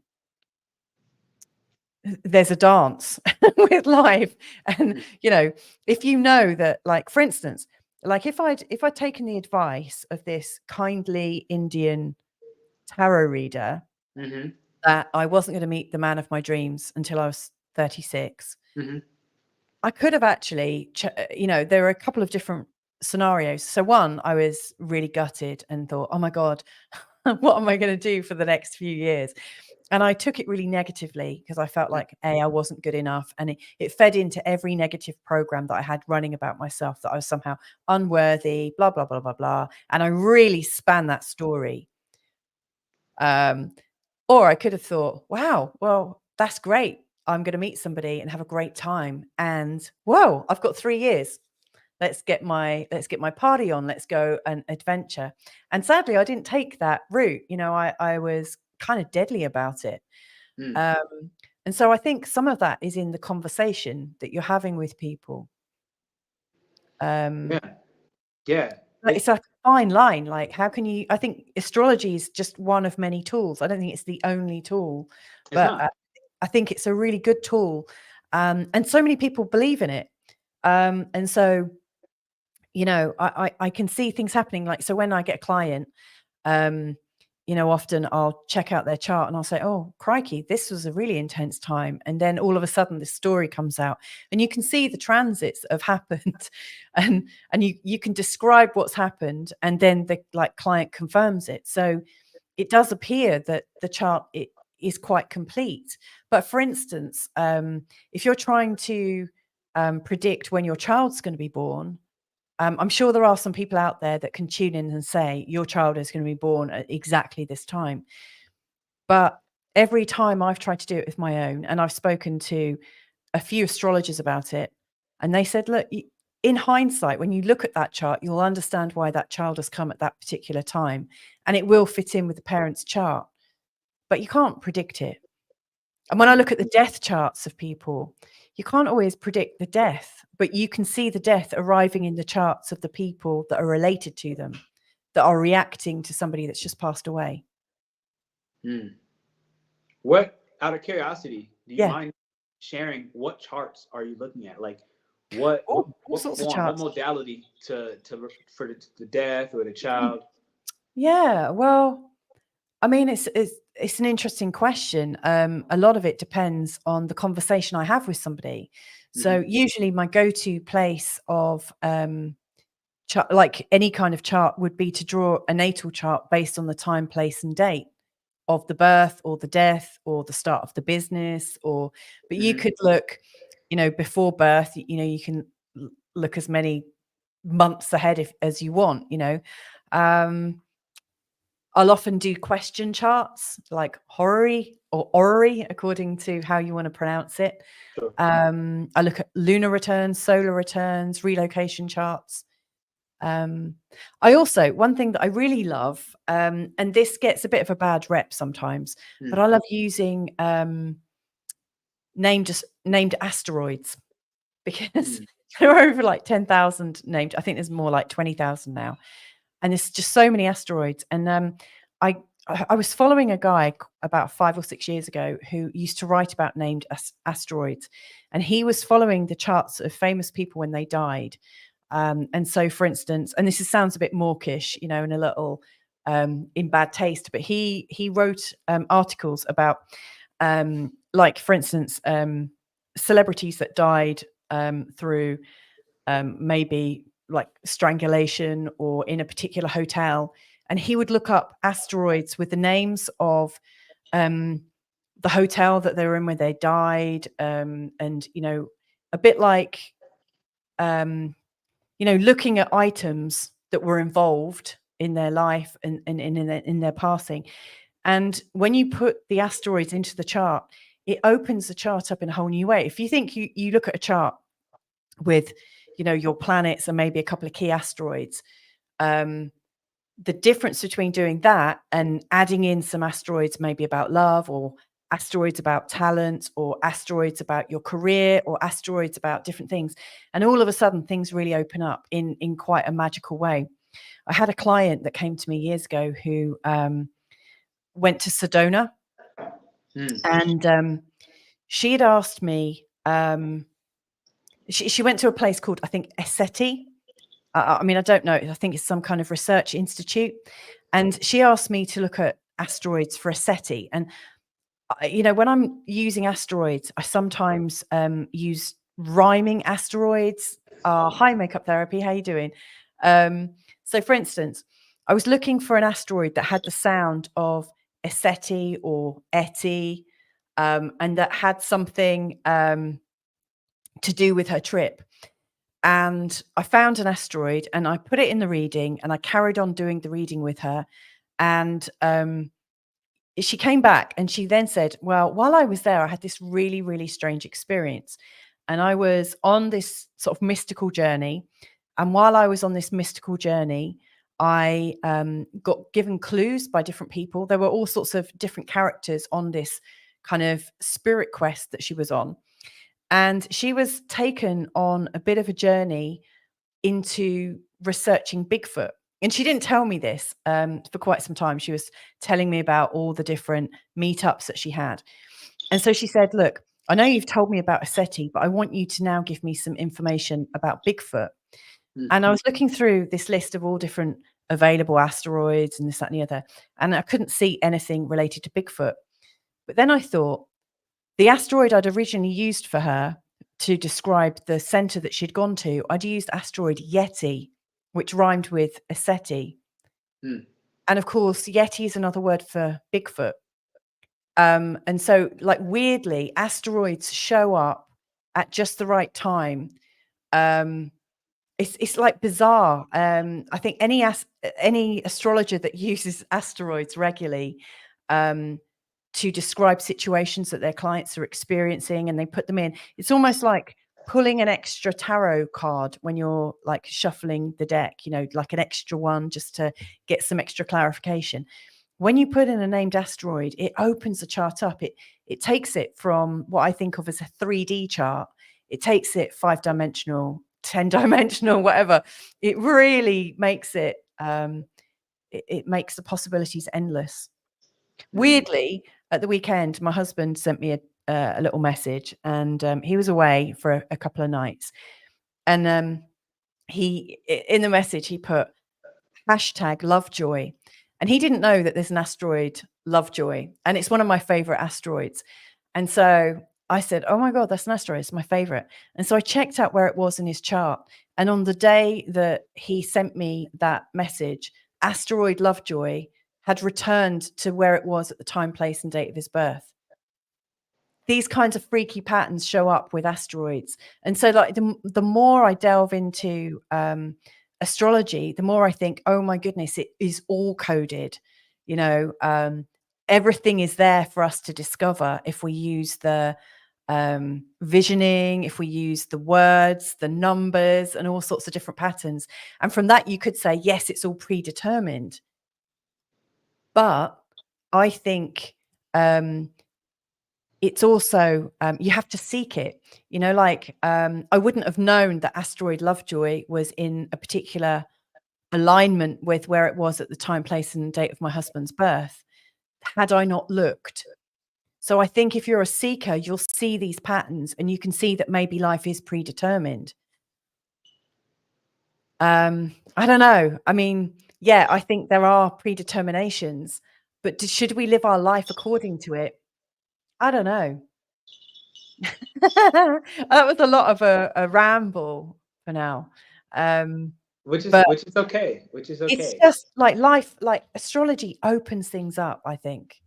there's a dance with life. And, you know, if you know that, like, for instance, like if I'd taken the advice of this kindly Indian tarot reader Mm-hmm. that I wasn't going to meet the man of my dreams until I was 36, Mm-hmm. I could have actually, you know, there are a couple of different scenarios. So one, I was really gutted and thought, oh my God, what am I going to do for the next few years? And I took it really negatively because I felt like, A, I wasn't good enough. And it fed into every negative program that I had running about myself, that I was somehow unworthy, blah, blah, blah, blah, blah. And I really span that story. Or I could have thought, wow, well, that's great. I'm going to meet somebody and have a great time. And whoa, I've got 3 years. Let's get my party on. Let's go and adventure. And sadly, I didn't take that route. You know, I was kind of deadly about it. Mm. Um, And so I think some of that is in the conversation that you're having with people. Yeah. It's a fine line. Like, how can you? I think astrology is just one of many tools. I don't think it's the only tool, but I think it's a really good tool, and so many people believe in it. And so, you know, I can see things happening. Like, so when I get a client, you know, often I'll check out their chart and I'll say, oh, crikey, this was a really intense time. And then all of a sudden this story comes out and you can see the transits that have happened and you can describe what's happened. And then the client confirms it. So it does appear that the chart is quite complete. But for instance, if you're trying to predict when your child's going to be born, I'm sure there are some people out there that can tune in and say your child is going to be born at exactly this time. But every time I've tried to do it with my own, and I've spoken to a few astrologers about it, and they said, look, in hindsight, when you look at that chart, you'll understand why that child has come at that particular time, and it will fit in with the parent's chart. But you can't predict it. And when I look at the death charts of people, you can't always predict the death, but you can see the death arriving in the charts of the people that are related to them, that are reacting to somebody that's just passed away. What, out of curiosity, do you mind sharing what charts are you looking at? Like what form, what modality for the death or the child? Yeah, well, I mean, it's an interesting question. A lot of it depends on the conversation I have with somebody. So usually my go-to place of like any kind of chart would be to draw a natal chart based on the time, place, and date of the birth or the death or the start of the business. But you could look, you know, before birth. You know, you can look as many months ahead as you want. You know. I'll often do question charts, like horary or orrery, according to how you want to pronounce it. Sure. I look at lunar returns, solar returns, relocation charts. I also, one thing that I really love, and this gets a bit of a bad rep sometimes, but I love using named asteroids, because there are over like 10,000 named. I think there's more like 20,000 now. And there's just so many asteroids. And I was following a guy about 5 or 6 years ago who used to write about named asteroids. And he was following the charts of famous people when they died. And so, for instance, and this sounds a bit mawkish, you know, and a little in bad taste, but he wrote articles about, like, for instance, celebrities that died through maybe like strangulation or in a particular hotel, and he would look up asteroids with the names of the hotel that they were in when they died, and you know, a bit like you know, looking at items that were involved in their life and in their passing. And when you put the asteroids into the chart, it opens the chart up in a whole new way. If you think you look at a chart with, you know, your planets and maybe a couple of key asteroids, the difference between doing that and adding in some asteroids maybe about love, or asteroids about talent, or asteroids about your career, or asteroids about different things, and all of a sudden things really open up in quite a magical way. I had a client that came to me years ago who went to Sedona, and she had asked me, she went to a place called, I think, Eseti. I mean, I don't know. I think it's some kind of research institute. And she asked me to look at asteroids for Eseti. And, you know, when I'm using asteroids, I sometimes use rhyming asteroids. Hi, Makeup Therapy. How you doing? So, for instance, I was looking for an asteroid that had the sound of Eseti or Eti, and that had something to do with her trip. And I found an asteroid and I put it in the reading, and I carried on doing the reading with her. And she came back and she then said, well, while I was there, I had this really, really strange experience. And I was on this sort of mystical journey. And while I was on this mystical journey, I got given clues by different people. There were all sorts of different characters on this kind of spirit quest that she was on. And she was taken on a bit of a journey into researching Bigfoot. And she didn't tell me this for quite some time. She was telling me about all the different meetups that she had. And so she said, look, I know you've told me about Aseti, but I want you to now give me some information about Bigfoot. And I was looking through this list of all different available asteroids and this, that, and the other, and I couldn't see anything related to Bigfoot. But then I thought the asteroid I'd originally used for her to describe the center that she'd gone to, I'd used asteroid Yeti, which rhymed with Aseti. And of course, Yeti is another word for Bigfoot. And so, like, weirdly, asteroids show up at just the right time. It's like bizarre. I think any astrologer that uses asteroids regularly to describe situations that their clients are experiencing, and they put them in, it's almost like pulling an extra tarot card when you're like shuffling the deck, you know, like an extra one just to get some extra clarification. When you put in a named asteroid, it opens the chart up. It takes it from what I think of as a 3D chart. It takes it 5-dimensional, 10-dimensional, whatever. It really makes it, it makes the possibilities endless. Weirdly, at the weekend, my husband sent me a little message, and he was away for a couple of nights. And he, in the message, he put #Lovejoy. And he didn't know that there's an asteroid, Lovejoy, and it's one of my favorite asteroids. And so I said, oh my God, that's an asteroid. It's my favorite. And so I checked out where it was in his chart. And on the day that he sent me that message, asteroid Lovejoy had returned to where it was at the time, place, and date of his birth. These kinds of freaky patterns show up with asteroids. And so, like, the more I delve into astrology, the more I think, oh my goodness, it is all coded. You know, everything is there for us to discover if we use the visioning, if we use the words, the numbers, and all sorts of different patterns. And from that, you could say, yes, it's all predetermined. But I think it's also, you have to seek it. You know, like, I wouldn't have known that asteroid Lovejoy was in a particular alignment with where it was at the time, place, and date of my husband's birth had I not looked. So I think if you're a seeker, you'll see these patterns, and you can see that maybe life is predetermined. I don't know. I mean, yeah, I think there are predeterminations, but should we live our life according to it? I don't know. That was a lot of a ramble for now. Which is But okay. it's just like life, like astrology opens things up, I think.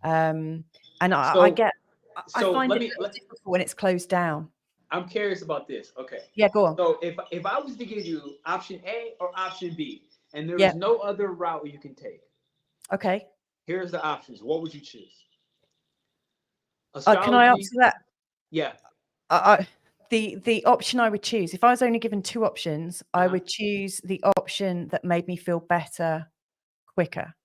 And I So find let it me very difficult when it's closed down. I'm curious about this. Okay. Yeah, go on. So if I was to give you option A or option B, and there Yeah. is no other route you can take, Okay. here's the options. What would you choose? Can I answer that? Yeah. The option I would choose, if I was only given two options, I would choose the option that made me feel better quicker.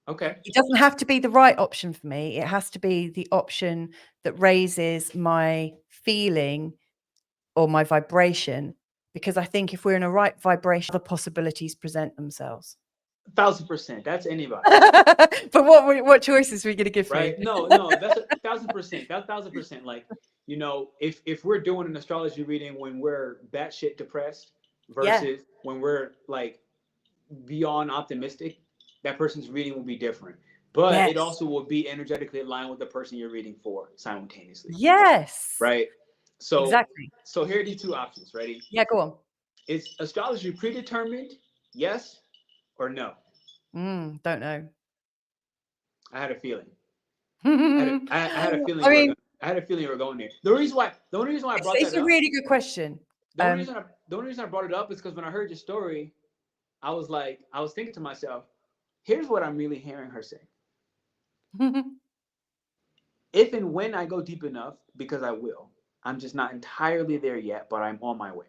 Okay. It doesn't have to be the right option for me. It has to be the option that raises my feeling or my vibration, because I think if we're in a right vibration, other possibilities present themselves. 1000%. That's anybody. But what choices are we going to give Right? me? No, that's 1000%. That's 1000%. Like, you know, if we're doing an astrology reading when we're batshit depressed versus when we're like beyond optimistic, that person's reading will be different. But it also will be energetically aligned with the person you're reading for simultaneously. Yes. Right? So exactly. So here are the two options. Ready? Yeah, go on. Is astrology predetermined? Yes or no? Don't know. I had a feeling. I I had a feeling. I had a feeling you were going there. The only reason why I brought that up. It's a really good question. The only reason I brought it up is because when I heard your story, I was thinking to myself, here's what I'm really hearing her say. If and when I go deep enough, because I will, I'm just not entirely there yet, but I'm on my way.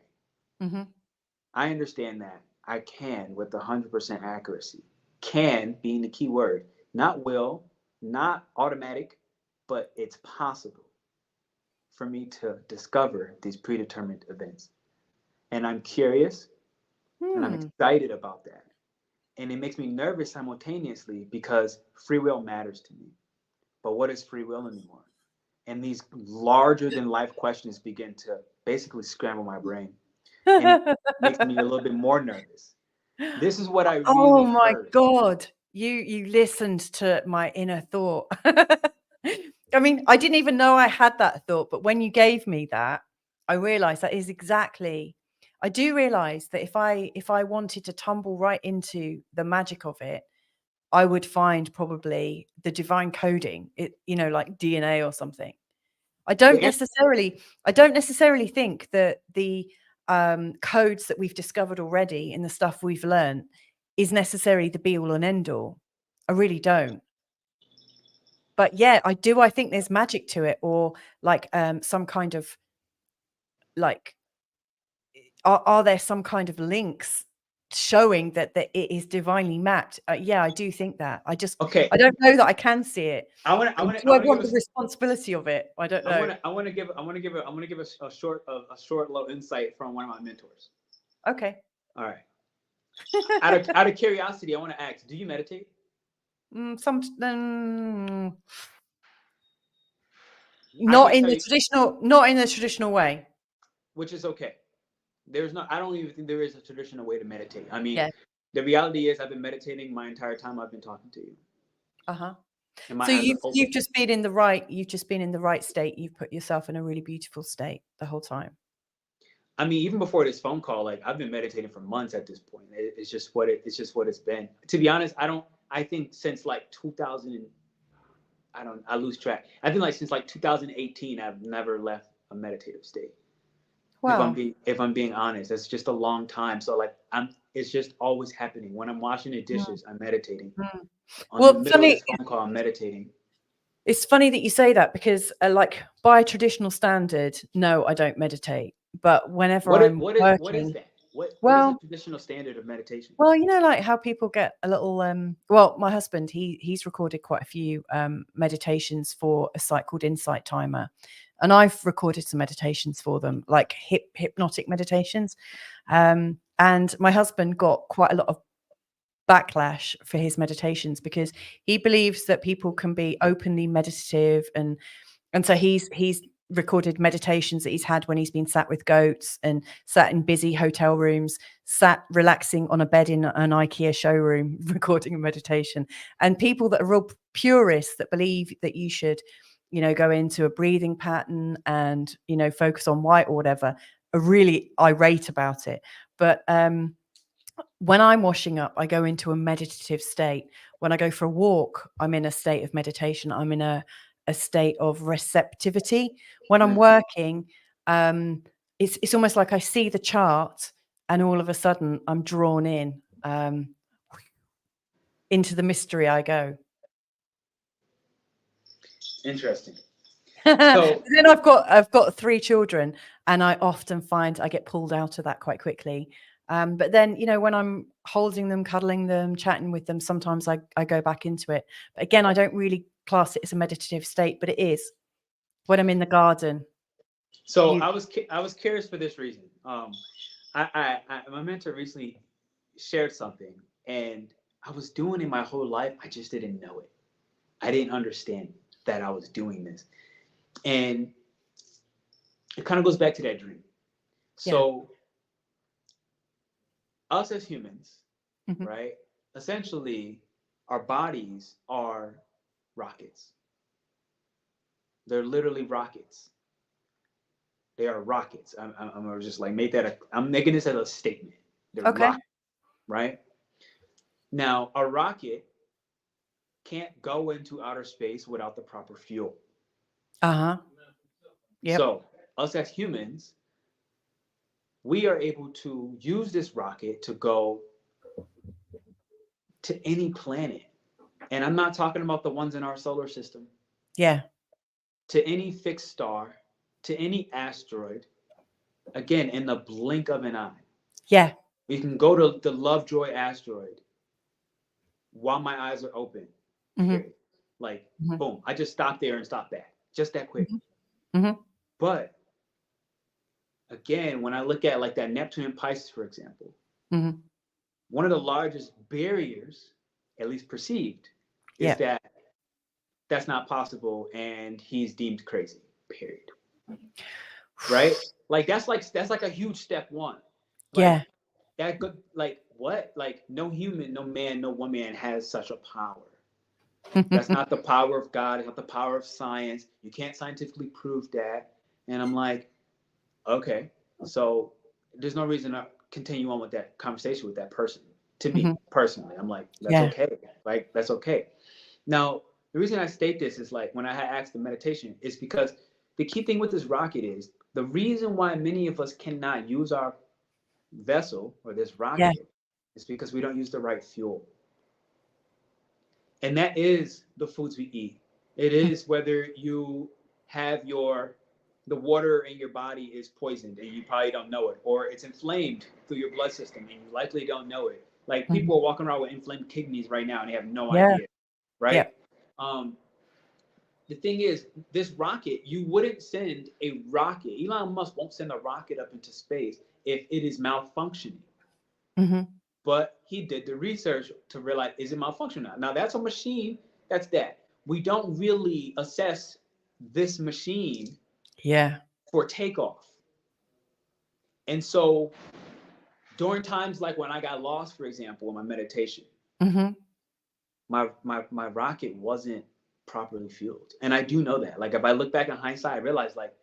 I understand that I can with 100% accuracy. Can being the key word, not will, not automatic, but it's possible for me to discover these predetermined events. And I'm curious and I'm excited about that. And it makes me nervous simultaneously because free will matters to me. But what is free will anymore? And these larger than life questions begin to basically scramble my brain. And it makes me a little bit more nervous. This is what I really Oh my heard. God. You listened to my inner thought. I mean, I didn't even know I had that thought, but when you gave me that, I realized that is exactly. I do realize that if I wanted to tumble right into the magic of it, I would find probably the divine coding, it, like DNA or something. I don't necessarily think that the codes that we've discovered already in the stuff we've learned is necessarily the be all and end all. I really don't. But yeah, I do. I think there's magic to it, or like some kind of like, are there some kind of links showing that it is divinely mapped? Yeah, I do think that. I don't know that I can see it. I want Do I want the responsibility of it? I don't know. I want to give a short little insight from one of my mentors. Okay. All right. out of curiosity, I want to ask: do you meditate? Not in the traditional way. Which is okay. I don't even think there is a traditional way to meditate. I mean, Yeah. The reality is I've been meditating my entire time I've been talking to you. Uh-huh. So you've just been in the right state. You've put yourself in a really beautiful state the whole time. I mean, even before this phone call, like I've been meditating for months at this point. It's just what it's been. To be honest, I think since like 2000, I lose track. I think like since like 2018, I've never left a meditative state. Wow. If I'm being honest, it's just a long time. So like it's just always happening. When I'm washing the dishes, I'm meditating. On the middle of this phone call, I'm meditating. It's funny that you say that because like by traditional standard, no, I don't meditate. But whenever what is that? What is the traditional standard of meditation? Well, like how people get a little well, my husband, he's recorded quite a few meditations for a site called Insight Timer. And I've recorded some meditations for them, like hypnotic meditations. And my husband got quite a lot of backlash for his meditations because he believes that people can be openly meditative, and so he's recorded meditations that he's had when he's been sat with goats and sat in busy hotel rooms, sat relaxing on a bed in an IKEA showroom, recording a meditation. And people that are real purists that believe that you should, go into a breathing pattern and, focus on white or whatever, are really irate about it. But when I'm washing up, I go into a meditative state. When I go for a walk, I'm in a state of meditation. I'm in a state of receptivity. When I'm working, it's almost like I see the chart and all of a sudden I'm drawn in. Into the mystery I go. Interesting. So then I've got 3 children, and I often find I get pulled out of that quite quickly. But then, when I'm holding them, cuddling them, chatting with them, sometimes I go back into it. But again, I don't really class it as a meditative state, but it is when I'm in the garden. So I was curious for this reason. My mentor recently shared something, and I was doing it my whole life. I just didn't know it. I didn't understand that I was doing this. And it kind of goes back to that dream. So us as humans, right? Essentially, our bodies are rockets. They're literally rockets. They are rockets. I'm gonna just like make that. I'm making this as a statement. They're rockets, right? Now, a rocket can't go into outer space without the proper fuel. Yeah. So us as humans, we are able to use this rocket to go to any planet. And I'm not talking about the ones in our solar system. Yeah. To any fixed star, to any asteroid, again, in the blink of an eye. Yeah. We can go to the Lovejoy asteroid while my eyes are open. Like, boom, I just stopped there and stopped back. Just that quick. But again, when I look at like that Neptune and Pisces, for example, one of the largest barriers, at least perceived, is that that's not possible and he's deemed crazy, period. Right? Like that's like a huge step one. Like, that good, like what? Like no human, no man, no woman has such a power. That's not the power of God. It's not the power of science. You can't scientifically prove that. And I'm like, okay, so there's no reason to continue on with that conversation with that person. To me personally, I'm like, that's okay. Like that's okay. Now, the reason I state this is like when I had asked the meditation is because the key thing with this rocket is the reason why many of us cannot use our vessel or this rocket is because we don't use the right fuel. And that is the foods we eat. It is whether you have the water in your body is poisoned and you probably don't know it, or it's inflamed through your blood system and you likely don't know it. Like people are walking around with inflamed kidneys right now and they have no idea, right? The thing is, this rocket, you wouldn't send a rocket. Elon Musk won't send a rocket up into space if it is malfunctioning. But he did the research to realize, is it malfunctioning? Now that's a machine. That's that. We don't really assess this machine for takeoff. And so during times like when I got lost, for example, in my meditation, my rocket wasn't properly fueled. And I do know that. Like if I look back in hindsight, I realized like,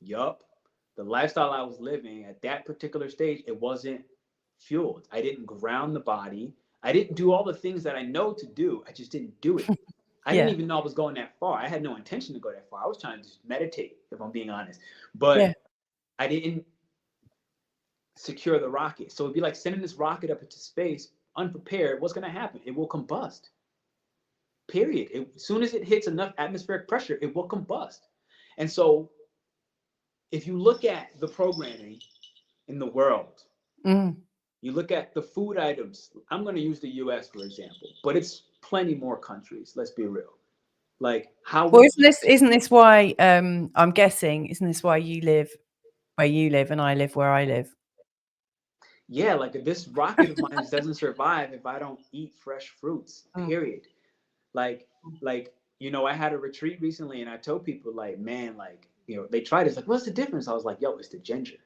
yup, the lifestyle I was living at that particular stage, it wasn't fueled. I didn't ground the body. I didn't do all the things that I know to do. I just didn't do it. I didn't even know I was going that far. I had no intention to go that far. I was trying to just meditate, if I'm being honest. But I didn't secure the rocket. So it'd be like sending this rocket up into space unprepared. What's going to happen? It will combust. Period. As soon as it hits enough atmospheric pressure, it will combust. And so if you look at the programming in the world, you look at the food items. I'm going to use the US, for example, but it's plenty more countries. Let's be real. Like how well, isn't this why I'm guessing, isn't this why you live where you live and I live where I live? Yeah, like this rocket of mine doesn't survive if I don't eat fresh fruits, period. Like, you know, I had a retreat recently and I told people like, man, like, you know, they tried it. It's like, what's the difference? I was like, yo, it's the ginger.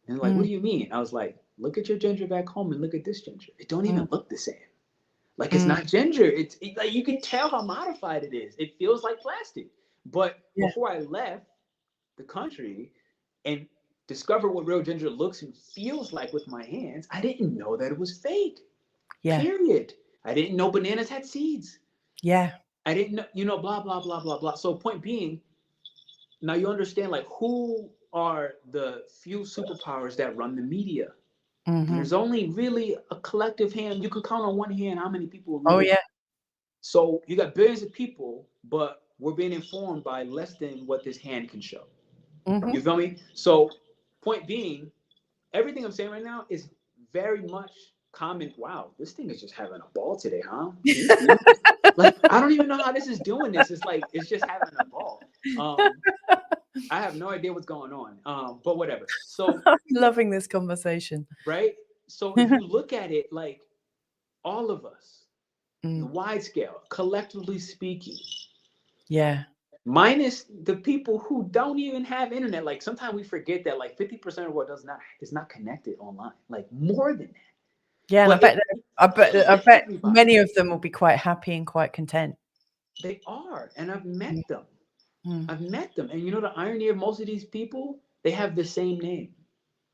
And like, what do you mean? I was like, look at your ginger back home and look at this ginger. It don't even look the same. Like it's not ginger. It's like you can tell how modified it is. It feels like plastic. But before I left the country and discovered what real ginger looks and feels like with my hands, I didn't know that it was fake. Period. I didn't know bananas had seeds. I didn't know, you know, blah, blah, blah, blah, blah. So point being, now you understand like who are the few superpowers that run the media. And there's only really a collective hand. You can count on one hand how many people really. So you got billions of people, but we're being informed by less than what this hand can show. You feel me? So point being, everything I'm saying right now is very much common. Wow, this thing is just having a ball today, huh? Like, I don't even know how this is doing this. It's like, it's just having a ball. I have no idea what's going on, but whatever. So I'm loving this conversation. Right? So if you look at it, like all of us, the wide scale, collectively speaking, minus the people who don't even have internet. Like sometimes we forget that like 50% of the world is not connected online. Like more than that. Yeah, and I bet many of them will be quite happy and quite content. They are, and I've met them. I've met them, and you know the irony of most of these people, they have the same name.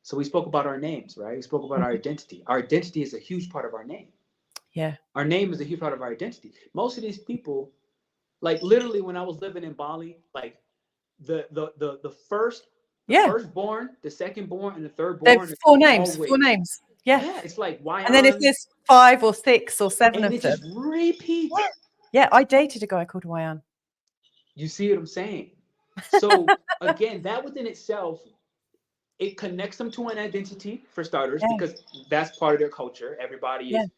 So we spoke about our names, right? We spoke about our identity. Our identity is a huge part of our name. Yeah. Our name is a huge part of our identity. Most of these people, like literally when I was living in Bali, like the firstborn, the secondborn, and the thirdborn. There's four names. Yeah. Yeah, it's like why. And then if there's 5 or 6 or 7 of them, just repeats. Yeah, I dated a guy called Wayan. You see what I'm saying? So again, that within itself, it connects them to an identity for starters, because that's part of their culture. Everybody is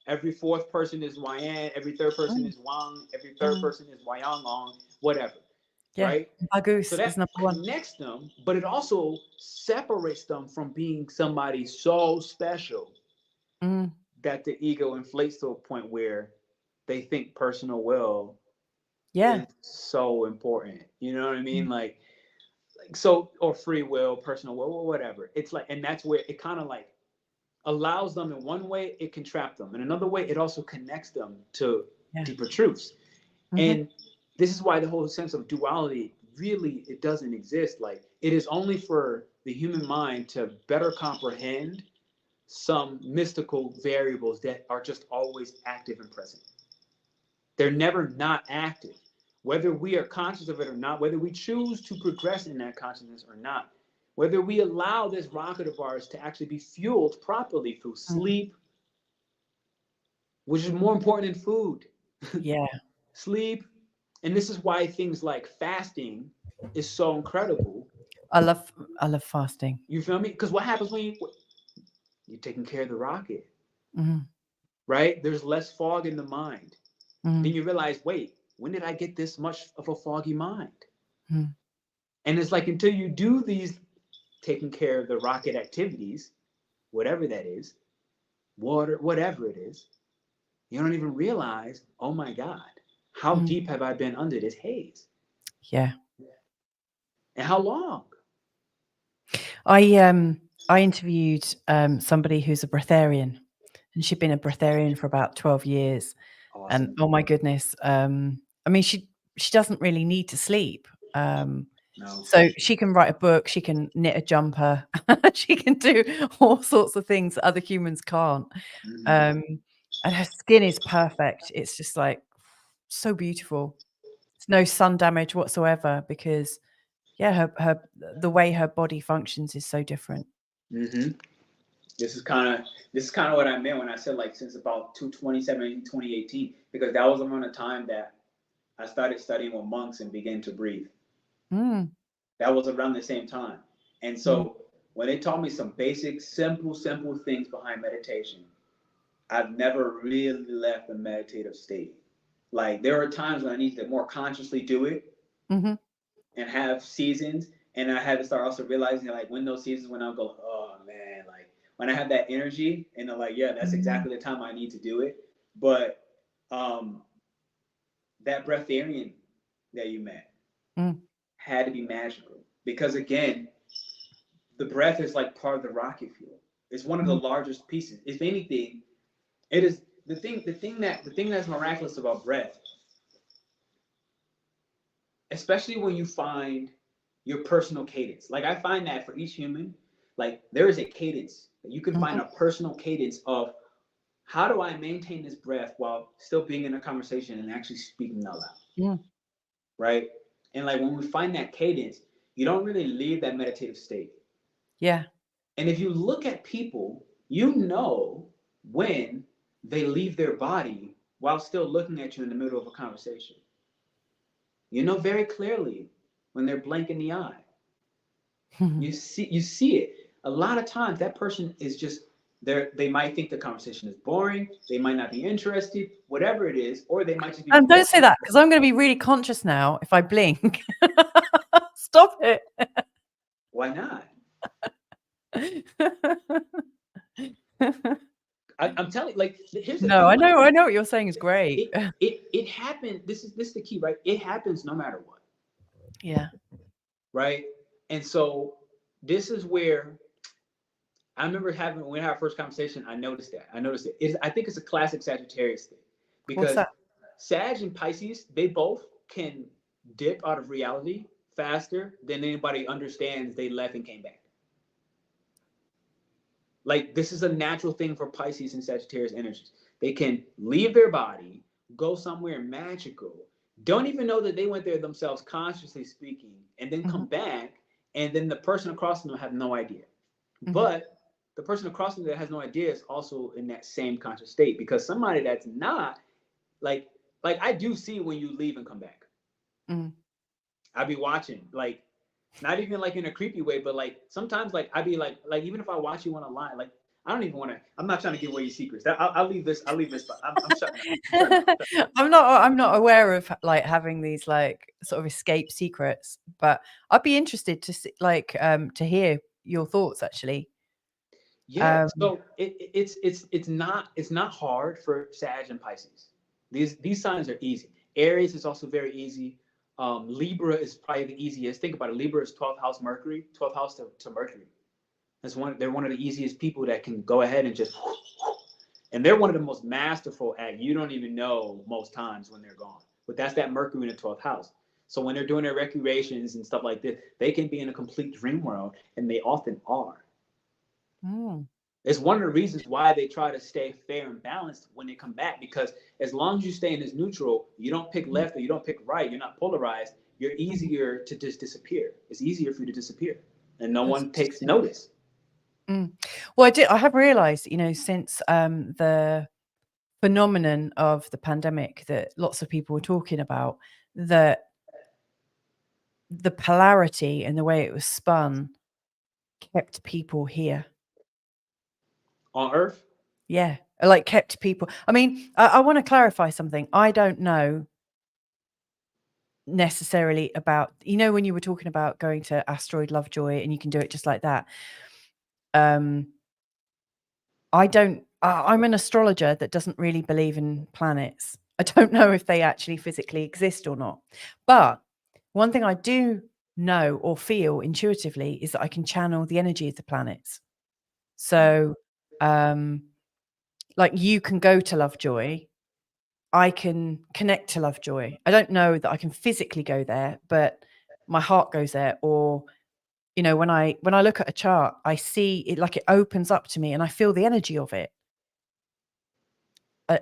every fourth person is Yan, every third person is Wang, every third person is Wayang, whatever, Yeah. right? So Bagus is that number one. connects them, but it also separates them from being somebody so special that the ego inflates to a point where they think personal will Yeah. is so important. You know what I mean? Like so, or free will, personal will, or whatever. It's like, and that's where it kind of like allows them. In one way, it can trap them. In another way, it also connects them to deeper truths. And this is why the whole sense of duality really, it doesn't exist. Like, it is only for the human mind to better comprehend some mystical variables that are just always active and present. They're never not active. Whether we are conscious of it or not, whether we choose to progress in that consciousness or not, whether we allow this rocket of ours to actually be fueled properly through sleep, which is more important than food. Yeah. Sleep. And this is why things like fasting is so incredible. I love fasting. You feel me? Because what happens when you're taking care of the rocket, right? There's less fog in the mind. Then you realize, wait, when did I get this much of a foggy mind? And it's like until you do these taking care of the rocket activities, whatever that is, water, whatever it is, you don't even realize, oh my God, how deep have I been under this haze? Yeah. And how long? I interviewed somebody who's a breatharian, and she'd been a breatharian for about 12 years. Awesome. And oh my goodness, I mean, she doesn't really need to sleep. No. So she can write a book, she can knit a jumper, she can do all sorts of things that other humans can't. And her skin is perfect. It's just like so beautiful. It's no sun damage whatsoever because the way her body functions is so different. This is kind of what I meant when I said like since about 2017, 2018, because that was around the time that I started studying with monks and began to breathe. That was around the same time. And so when they taught me some basic, simple things behind meditation, I've never really left a meditative state. Like there are times when I need to more consciously do it and have seasons. And I had to start also realizing like when those seasons when I'll go, oh man, like when I have that energy and I'm like, yeah, that's exactly the time I need to do it. But that breatharian that you met had to be magical because again, the breath is like part of the rocket fuel. It's one of the largest pieces. If anything, it is the thing that's miraculous about breath, especially when you find your personal cadence. Like I find that for each human, like there is a cadence. You can find a personal cadence of how do I maintain this breath while still being in a conversation and actually speaking out loud. Right? And like when we find that cadence, you don't really leave that meditative state. Yeah. And if you look at people, you know when they leave their body while still looking at you in the middle of a conversation. You know very clearly when they're blank in the eye. You see it. A lot of times that person is just there. They might think the conversation is boring. They might not be interested, whatever it is, or they might just be. Don't say that because I'm going to be really conscious now if I blink. Stop it. Why not? I'm telling you, like, here's the thing. I know what you're saying is great. It happened. This is the key, right? It happens no matter what. Yeah. Right. And so this is where I remember when we had our first conversation. I noticed it. I think it's a classic Sagittarius thing because Sag and Pisces, they both can dip out of reality faster than anybody understands they left and came back. Like this is a natural thing for Pisces and Sagittarius energies. They can leave their body, go somewhere magical, don't even know that they went there themselves, consciously speaking, and then come back, and then the person across them have no idea. But the person across them that has no idea is also in that same conscious state because somebody that's not like I do see when you leave and come back. I'd be watching, like, not even like in a creepy way, but like sometimes like I'd be like even if I watch you on a line, like I don't even want to. I'm not trying to give away your secrets. I'll leave this. I'll leave this. I'm shutting up. I'm not aware of like having these like sort of escape secrets, but I'd be interested to see, like to hear your thoughts actually. Yeah. So it's not hard for Sag and Pisces. These signs are easy. Aries is also very easy. Libra is probably the easiest. Think about it. Libra is 12th house Mercury, 12th house to Mercury. They're one of the easiest people that can go ahead and just, and they're one of the most masterful at, you don't even know most times when they're gone. But that's that Mercury in the 12th house. So when they're doing their recreations and stuff like this, they can be in a complete dream world, and they often are. Mm. It's one of the reasons why they try to stay fair and balanced when they come back, because as long as you stay in this neutral, you don't pick left or you don't pick right, you're not polarized, you're easier to just disappear. It's easier for you to disappear, and no one takes notice. Well, I have realized, you know, since the phenomenon of the pandemic that lots of people were talking about, that the polarity and the way it was spun kept people here. On Earth? Yeah, like kept people. I mean, I want to clarify something. I don't know necessarily about, you know, when you were talking about going to Asteroid Lovejoy and you can do it just like that. I'm an astrologer that doesn't really believe in planets. I don't know if they actually physically exist or not. But one thing I do know or feel intuitively is that I can channel the energy of the planets. So, like you can go to Lovejoy, I can connect to Lovejoy. I don't know that I can physically go there, but my heart goes there. Or, you know, when I look at a chart, I see it, like it opens up to me and I feel the energy of it.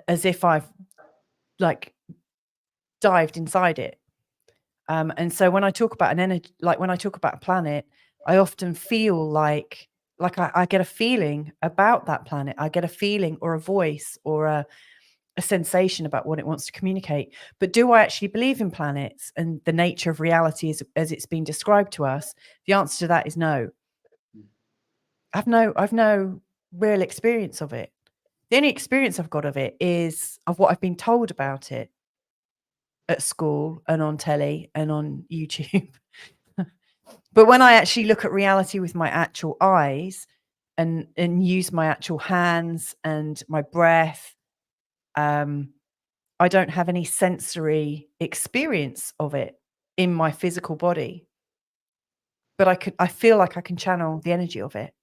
As if I've like dived inside it. And so when I talk about an energy, like when I talk about a planet, I often feel like I get a feeling about that planet. I get a feeling or a voice or a sensation about what it wants to communicate. But do I actually believe in planets and the nature of reality as it's been described to us? The answer to that is no. I've no real experience of it. The only experience I've got of it is of what I've been told about it at school and on telly and on YouTube. But when I actually look at reality with my actual eyes and use my actual hands and my breath, I don't have any sensory experience of it in my physical body. But I feel like I can channel the energy of it.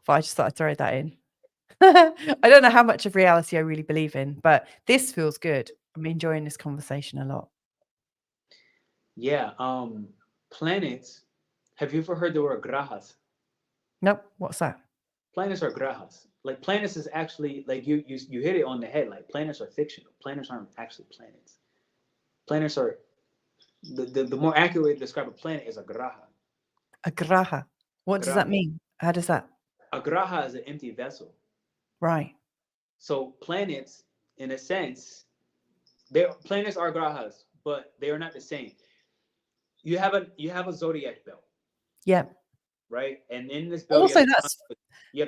But I just thought I'd throw that in. I don't know how much of reality I really believe in, but this feels good. I'm enjoying this conversation a lot. Yeah. Planets. Have you ever heard the word grahas? Nope. What's that? Planets are grahas. Like planets is actually like you hit it on the head. Like planets are fictional. Planets aren't actually planets. Planets are the more accurate way to describe a planet is a graha. A graha. What does that mean? How does that? A graha is an empty vessel. Right. So planets, in a sense, planets are grahas, but they are not the same. You have a zodiac belt. Yeah. Right, and in this belt, Also,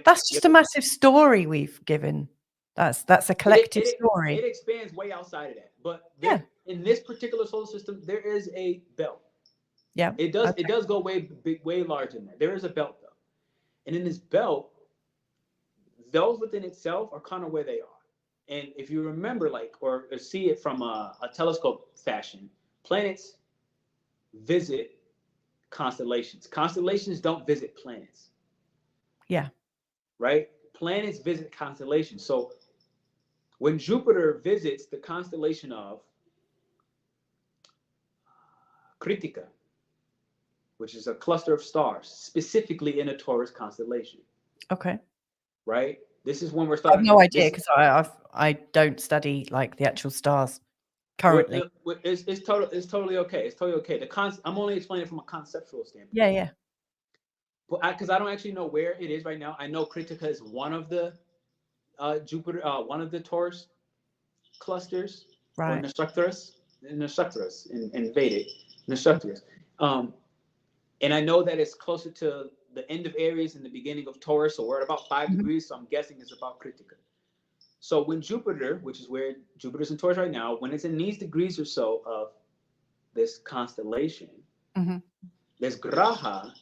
that's just a massive story we've given. That's a collective story. It expands way outside of that, but yeah, in this particular solar system, there is a belt. Yeah, it does go way larger than that. There is a belt though, and in this belt, those within itself are kind of where they are. And if you remember, like, or see it from a telescope fashion, planets visit constellations. Constellations don't visit planets. Yeah. Right? Planets visit constellations. So when Jupiter visits the constellation of Kritika, which is a cluster of stars, specifically in a Taurus constellation. Okay. Right? This is when we're I have starting. no idea because I don't study like the actual stars currently. It's totally okay. It's totally okay. I'm only explaining from a conceptual standpoint. Yeah. But because I don't actually know where it is right now. I know Kritika is one of the Jupiter, one of the Taurus clusters, right, or nakshatras in Vedic nakshatras. And I know that it's closer to the end of Aries and the beginning of Taurus. So we're at about 5 degrees. So I'm guessing it's about Kritika. So when Jupiter, which is where Jupiter's in Taurus right now, when it's in these degrees or so of this constellation, this graha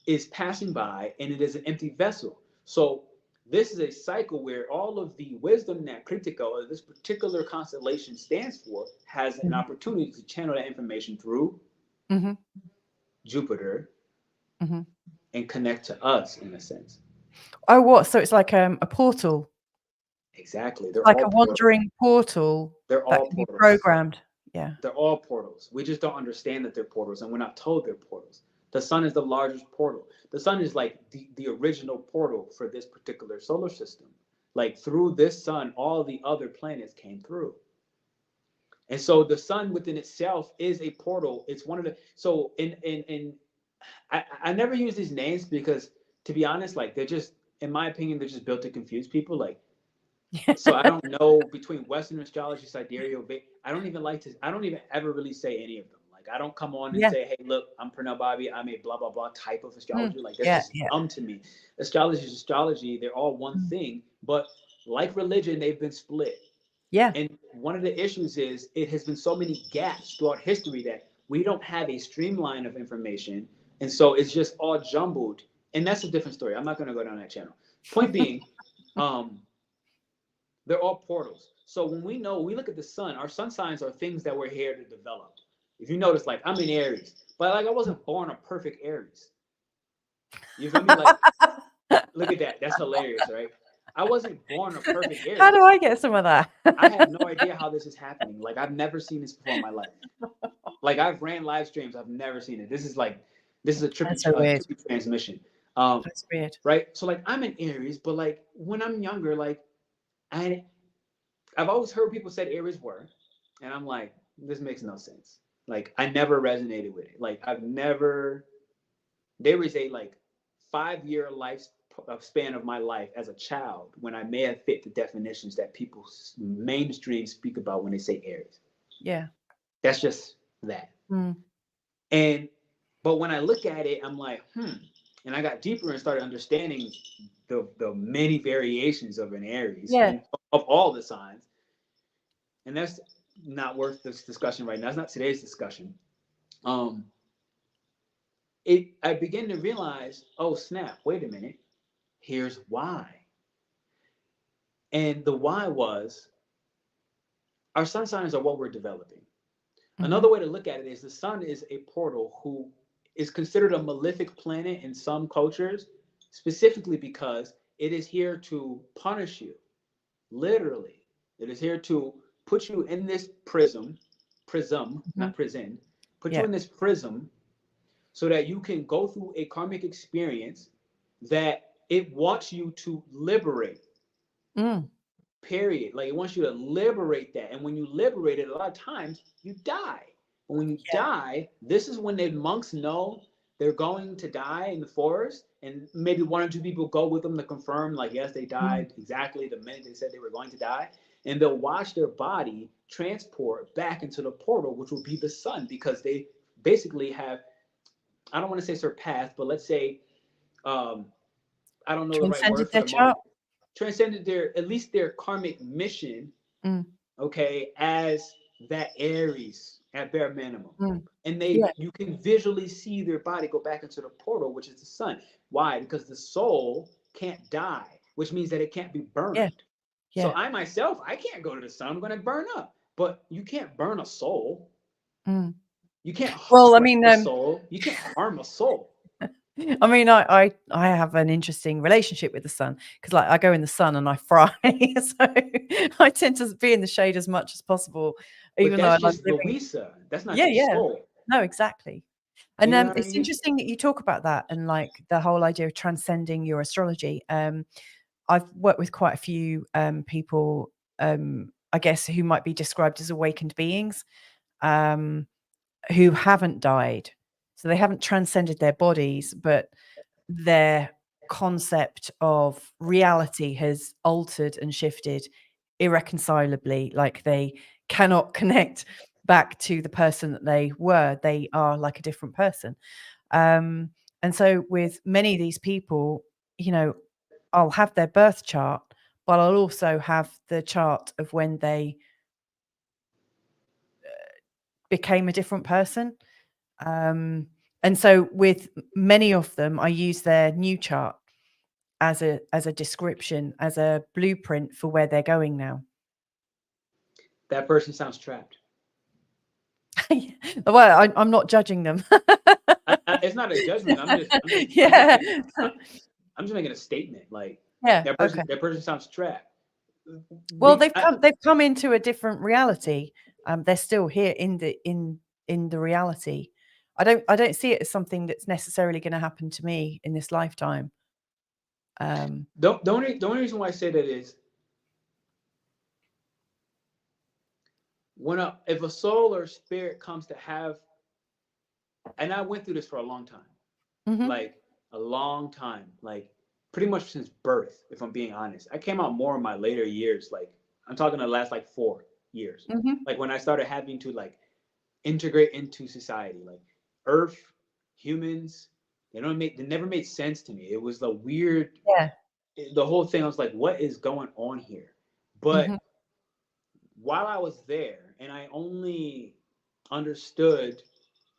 is passing by and it is an empty vessel. So this is a cycle where all of the wisdom that Kritika, or this particular constellation, stands for has an opportunity to channel that information through Jupiter and connect to us in a sense. Oh, what? So it's like a portal. Exactly. They're Like all a wandering portal They're that all can be portals. programmed. Yeah. They're all portals. We just don't understand that they're portals, and we're not told they're portals. The sun is the largest portal. The sun is like the original portal for this particular solar system. Like through this sun, all the other planets came through. And so the sun within itself is a portal. It's one of the, so I never use these names because, to be honest, like they're just, in my opinion, they're just built to confuse people. Like, so I don't know between Western astrology, sidereal. I don't even ever really say any of them. Like I don't come on and say, hey, look, I'm Pernell Bobby. I'm a blah, blah, blah type of astrologer. Like that's just dumb to me. Astrology is astrology. They're all one thing, but like religion, they've been split. Yeah. And one of the issues is it has been so many gaps throughout history that we don't have a streamline of information. And so it's just all jumbled. And that's a different story. I'm not going to go down that channel. Point being, they're all portals. So when we look at the sun, our sun signs are things that we're here to develop. If you notice, like I'm in Aries, but like I wasn't born a perfect Aries. You feel me? Like, look at that. That's hilarious, right? I wasn't born a perfect Aries. How do I get some of that? I have no idea how this is happening. Like I've never seen this before in my life. Like I've ran live streams. I've never seen it. This is a trippy transmission. That's weird. Right? So like I'm in Aries, but like when I'm younger, like I've always heard people say Aries were, and I'm like, this makes no sense. Like I never resonated with it. Like there was a 5-year life span of my life as a child when I may have fit the definitions that people mainstream speak about when they say Aries. Yeah. That's just that. But when I look at it, I'm like, and I got deeper and started understanding the many variations of an Aries of all the signs. And that's not worth this discussion right now. It's not today's discussion. I began to realize, oh snap, wait a minute. Here's why. And the why was our sun signs are what we're developing. Another way to look at it is the sun is a portal who is considered a malefic planet in some cultures, specifically because it is here to punish you. Literally, it is here to put you in this prism, not prison, put you in this prism so that you can go through a karmic experience that it wants you to liberate. Period. Like it wants you to liberate that. And when you liberate it, a lot of times you die. And when you die, this is when the monks know they're going to die in the forest. And maybe 1 or 2 people go with them to confirm, like, yes, they died exactly the minute they said they were going to die. And they'll watch their body transport back into the portal, which will be the sun, because they basically have, I don't want to say surpassed, but let's say, I don't know the right word for the moment. Transcended at least their karmic mission, okay, as that Aries at bare minimum. And you can visually see their body go back into the portal, which is the sun. Why? Because the soul can't die, which means that it can't be burned. So I myself, I can't go to the sun. I'm going to burn up. But you can't burn a soul. You can't harm a soul. You can't harm a soul. I mean, I have an interesting relationship with the sun because, like, I go in the sun and I fry, so I tend to be in the shade as much as possible. Even though I love living. Louisa, that's not your soul. No, exactly. And it's interesting that you talk about that and like the whole idea of transcending your astrology. I've worked with quite a few people, I guess, who might be described as awakened beings, who haven't died. So they haven't transcended their bodies, but their concept of reality has altered and shifted irreconcilably. Like they cannot connect back to the person that they were. They are like a different person. And And so with many of these people, you know, I'll have their birth chart, but I'll also have the chart of when they became a different person. And so with many of them, I use their new chart as a description, as a blueprint for where they're going now. That person sounds trapped. Well, I'm not judging them. It's not a judgment. I'm just making a statement. Like, yeah, that person sounds trapped. Well, they've come into a different reality. They're still here in the reality. I don't see it as something that's necessarily going to happen to me in this lifetime. The only reason why I say that is if a soul or spirit comes to have, and I went through this for a long time, like a long time, like pretty much since birth, if I'm being honest. I came out more in my later years, like I'm talking the last like 4 years, like when I started having to like integrate into society, like Earth, humans, they never made sense to me. It was the weird, the whole thing. I was like, what is going on here? But while I was there, and I only understood,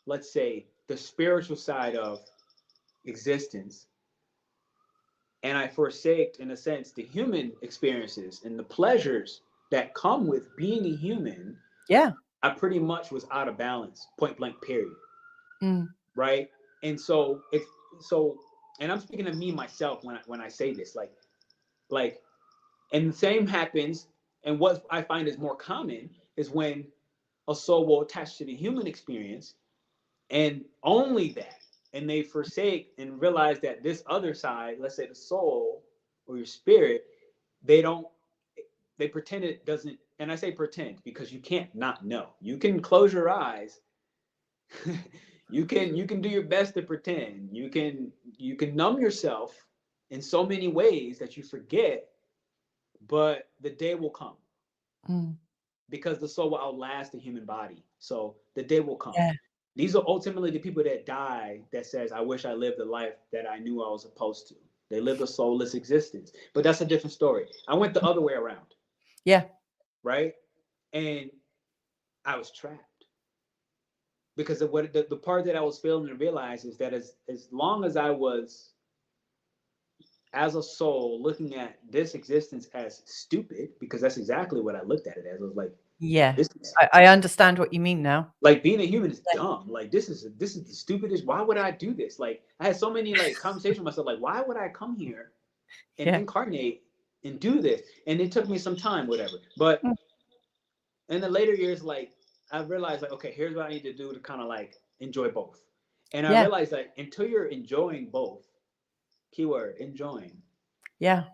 let's say, the spiritual side of existence, and I forsaked, in a sense, the human experiences and the pleasures that come with being a human, I pretty much was out of balance, point blank, period. Right? And so and I'm speaking of me myself when I say this, like, and the same happens, and what I find is more common is when a soul will attach to the human experience and only that, and they forsake and realize that this other side, let's say the soul or your spirit, they pretend it doesn't. And I say pretend because you can't not know. You can close your eyes. you can do your best to pretend. You can numb yourself in so many ways that you forget, but the day will come. Because the soul will outlast the human body. So the day will come. These are ultimately the people that die that says, I wish I lived the life that I knew I was supposed to. They lived a soulless existence. But that's a different story. I went the other way around. Right? And I was trapped. Because of what the part that I was failing to realize is that as long as I was, as a soul, looking at this existence as stupid, because that's exactly what I looked at it as. I was like, I understand what you mean now. Like, being a human is dumb. Like, this is the stupidest. Why would I do this? Like, I had so many like conversations with myself. Like, why would I come here and incarnate and do this? And it took me some time, whatever. But in the later years, like, I realized, like, okay, here's what I need to do to kind of like enjoy both. And I realized that until you're enjoying both, keyword enjoying, you're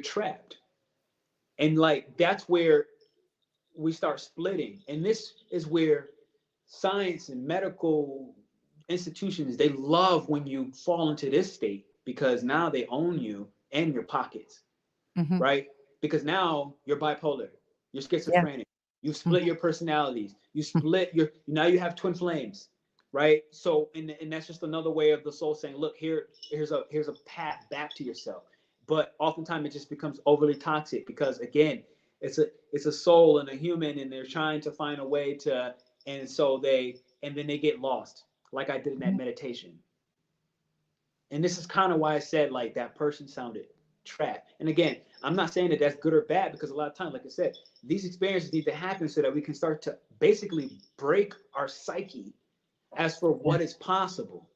trapped. And like, that's where we start splitting. And this is where science and medical institutions, they love when you fall into this state, because now they own you and your pockets, right? Because now you're bipolar, you're schizophrenic, you split your personalities, you split now you have twin flames, right? So and that's just another way of the soul saying, look, here's a path back to yourself. But oftentimes it just becomes overly toxic, because again, it's a soul and a human, and they're trying to find a way to, and so then they get lost, like I did in that meditation. And this is kind of why I said, like, that person sounded trapped. And again, I'm not saying that that's good or bad, because a lot of times, like I said, these experiences need to happen so that we can start to basically break our psyche as for what is possible.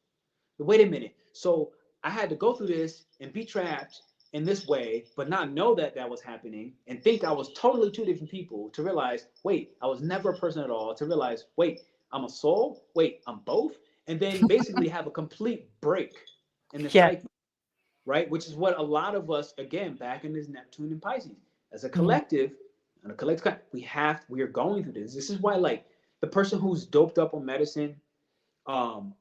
But wait a minute. So I had to go through this and be trapped in this way, but not know that was happening, and think I was totally two different people, to realize, wait, I was never a person at all, to realize, wait, I'm a soul, wait, I'm both, and then basically have a complete break in the psyche, right? Which is what a lot of us, again, back in this Neptune and Pisces, as a collective, and a collective, we are going through this. This is why, like, the person who's doped up on medicine, and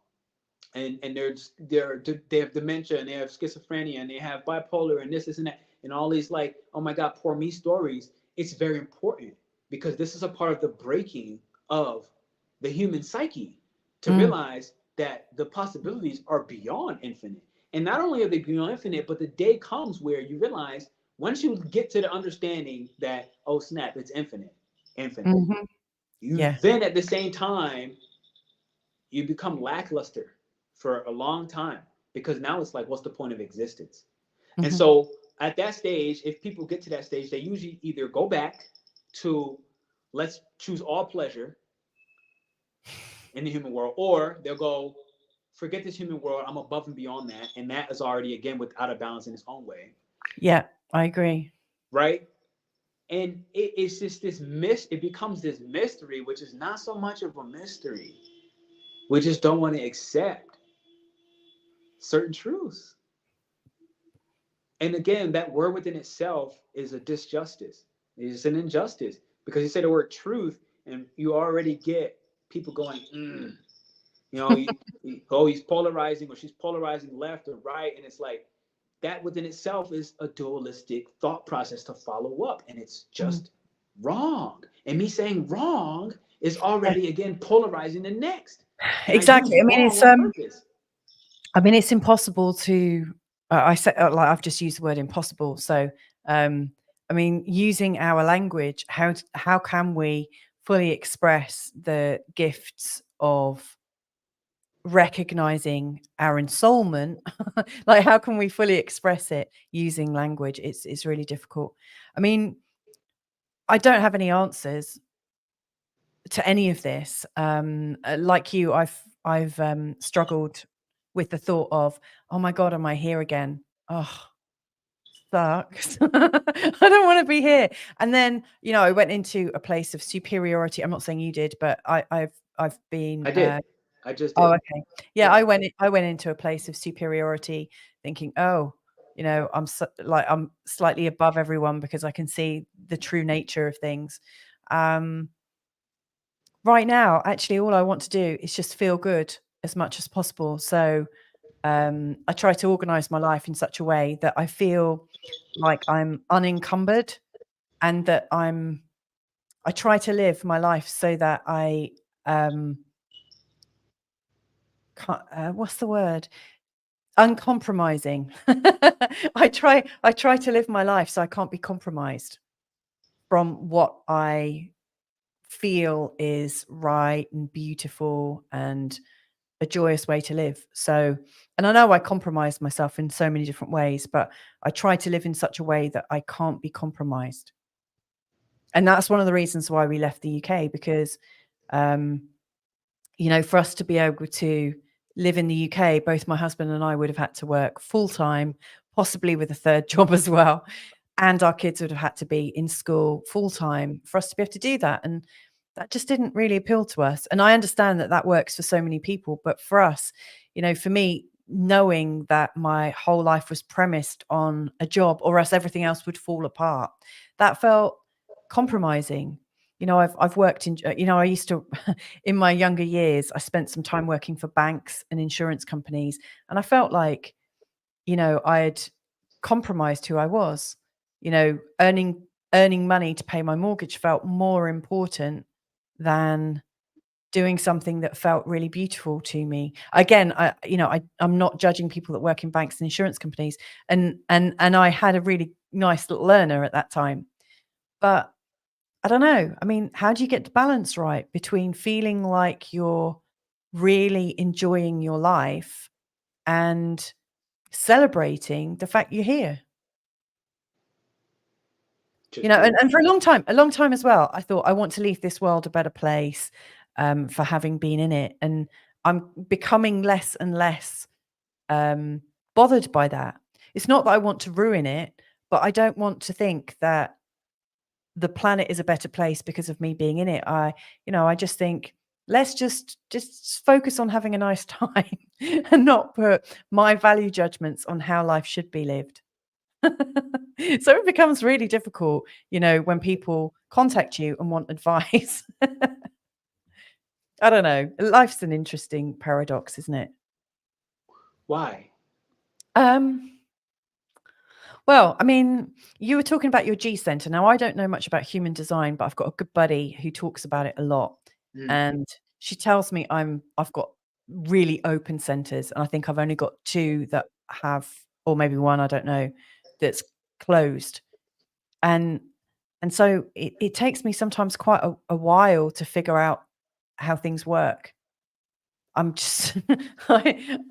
they have dementia, and they have schizophrenia, and they have bipolar, and this and that, and all these, like, oh my God, poor me stories. It's very important, because this is a part of the breaking of the human psyche, to realize that the possibilities are beyond infinite. And not only are they beyond infinite, but the day comes where you realize once you get to the understanding that, oh snap, it's infinite, infinite. Mm-hmm. You Yeah. then at the same time, you become lackluster for a long time because now it's like, what's the point of existence? And Mm-hmm. so at that stage, if people get to that stage, they usually either go back to let's choose all pleasure in the human world, or they'll go, forget this human world, I'm above and beyond that. And that is already, again, without a balance in its own way. Yeah, I agree. Right? And it's just it becomes this mystery, which is not so much of a mystery. We just don't want to accept certain truths. And again, that word within itself is a disjustice. It's an injustice because you say the word truth and you already get people going, you know, he's polarizing or she's polarizing left or right. And it's like that within itself is a dualistic thought process to follow up. And it's just wrong. And me saying wrong is Yeah, already, again, polarizing the next. And I use exactly. wrong on purpose. I mean, it's impossible to. I said like I've just used the word impossible. So, I mean, using our language, how can we fully express the gifts of recognizing our ensoulment? Like, how can we fully express it using language? It's really difficult. I mean, I don't have any answers to any of this. Like you, I've struggled with the thought of, oh my God, am I here again? Oh, sucks. I don't want to be here. And then, you know, I went into a place of superiority. I'm not saying you did, but I've been I did. I just oh, did. okay. Yeah, Yeah. I went into a place of superiority thinking, oh, you know, I'm slightly above everyone because I can see the true nature of things. Right now, actually, all I want to do is just feel good as much as possible. So I try to organize my life in such a way that I feel like I'm unencumbered and that I try to live my life so that I can't, what's the word? Uncompromising. I try to live my life so I can't be compromised from what I feel is right and beautiful and a joyous way to live. So, and I know I compromise myself in so many different ways, but I try to live in such a way that I can't be compromised. And that's one of the reasons why we left the UK, because, you know, for us to be able to live in the UK, both my husband and I would have had to work full time, possibly with a third job as well. And our kids would have had to be in school full time for us to be able to do that. And that just didn't really appeal to us. And I understand that that works for so many people. But for us, you know, for me, knowing that my whole life was premised on a job or else everything else would fall apart, that felt compromising. You know, I've worked in, you know, I used to, in my younger years, I spent some time working for banks and insurance companies. And I felt like, you know, I'd compromised who I was. You know, earning money to pay my mortgage felt more important than doing something that felt really beautiful to me. Again, I'm not judging people that work in banks and insurance companies, and I had a really nice little learner at that time. But I don't know. I mean, how do you get the balance right between feeling like you're really enjoying your life and celebrating the fact you're here? You Just know, do it. and for a long time as well, I thought I want to leave this world a better place, for having been in it. And I'm becoming less and less um, bothered by that. It's not that I want to ruin it, but I don't want to think that the planet is a better place because of me being in it. I just think let's just focus on having a nice time and not put my value judgments on how life should be lived. So it becomes really difficult, you know, when people contact you and want advice. I don't know. Life's an interesting paradox, isn't it? Why? Um, well, I mean, you were talking about your G center. Now, I don't know much about human design, but I've got a good buddy who talks about it a lot. Mm. And she tells me I've got really open centers, and I think I've only got 2 that have, or maybe 1, I don't know, that's closed. And so it takes me sometimes quite a while to figure out how things work. I'm just I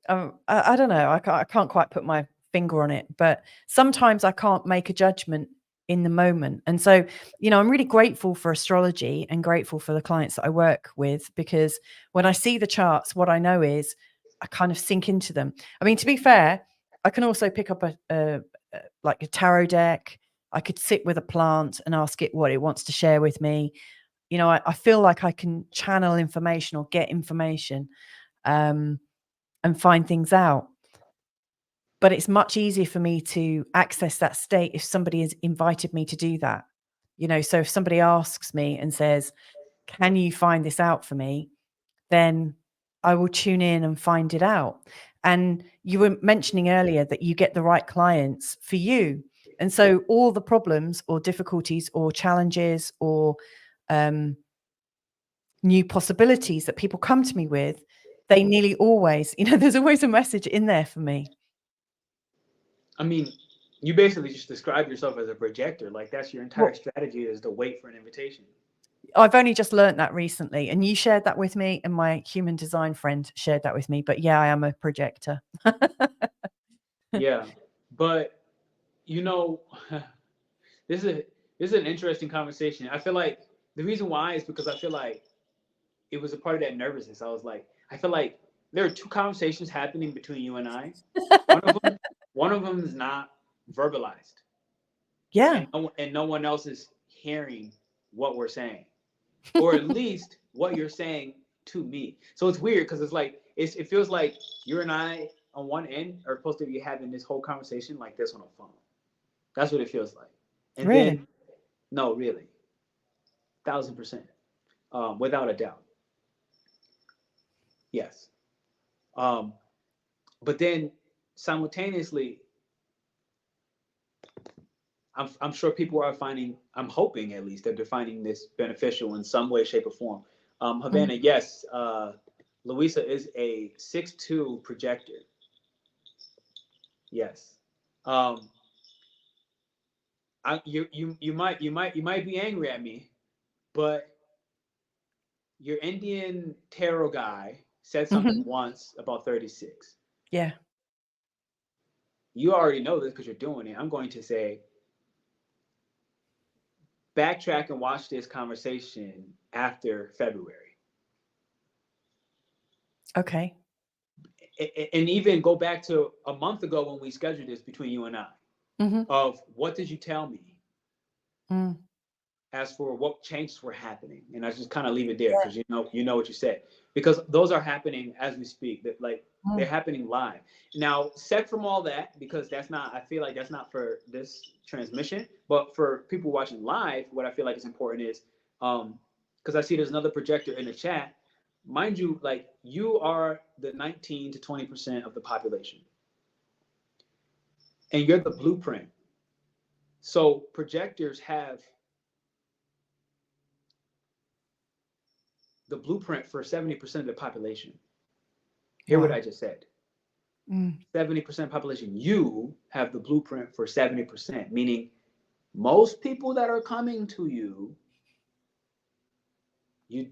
don't know. I can't quite put my finger on it, but sometimes I can't make a judgment in the moment. And so, I'm really grateful for astrology and grateful for the clients that I work with, because when I see the charts, what I know is I kind of sink into them. I mean, to be fair, I can also pick up a like a tarot deck. I could sit with a plant and ask it what it wants to share with me. I feel like I can channel information or get information, and find things out. But it's much easier for me to access that state if somebody has invited me to do that. So if somebody asks me and says, "Can you find this out for me?" then I will tune in and find it out. And you were mentioning earlier that you get the right clients for you. And so all the problems or difficulties or challenges or new possibilities that people come to me with, they nearly always, there's always a message in there for me. I mean, you basically just describe yourself as a projector. Like, that's your entire strategy, is to wait for an invitation. I've only just learned that recently, and you shared that with me, and my human design friend shared that with me. But yeah, I am a projector. Yeah, but this is an interesting conversation. I feel like the reason why is because I feel like it was a part of that nervousness. I feel like there are 2 conversations happening between you and I. One of them is not verbalized. Yeah. And no one else is hearing what we're saying, or at least what you're saying to me. So it's weird because it's like it feels like you and I on one end are supposed to be having this whole conversation like this on a phone. That's what it feels like. And Really? then, no, really, 1,000%, without a doubt, yes. But then simultaneously, I'm sure people are finding, I'm hoping at least, that they're finding this beneficial in some way, shape, or form. Havana, yes, Louisa is a 6'2" projector. Yes. You might be angry at me, but your Indian tarot guy said something once about 36. Yeah. You already know this because you're doing it. I'm going to say, backtrack and watch this conversation after February. Okay. And even go back to a month ago when we scheduled this between you and I, of what did you tell me as for what changes were happening. And I just kind of leave it there because you know what you said, because those are happening as we speak. That like they're happening live now. Set from all that, because that's not, I feel like that's not for this transmission, but for people watching live, what I feel like is important is because I see there's another projector in the chat. Mind you, like, you are the 19 to 20% of the population, and you're the blueprint. So projectors have the blueprint for 70% of the population. Hear what I just said. 70% population. You have the blueprint for 70%, meaning most people that are coming to you, you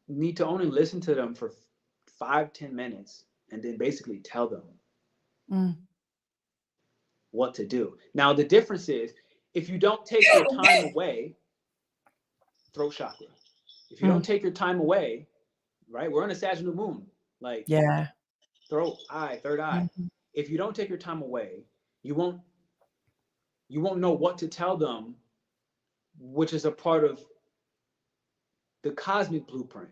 need to only listen to them for 5-10 minutes and then basically tell them what to do. Now, the difference is, if you don't take your time away, throat chakra. If you don't take your time away, right? We're on a Sagittarius moon, like, Yeah. throat, eye, third eye. If you don't take your time away, you won't know what to tell them, which is a part of the cosmic blueprint.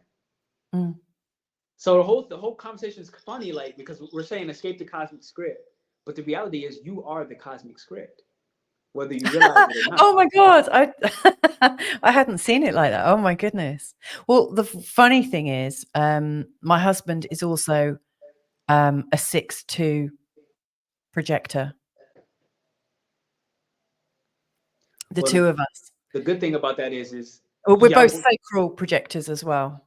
So the whole conversation is funny, like, because we're saying escape the cosmic script, but the reality is you are the cosmic script, whether you realize it or not. Oh my God. I hadn't seen it like that. Oh my goodness. Well, the funny thing is, my husband is also a 6'2" projector. The two of us. The good thing about that is we're both sacral projectors as well.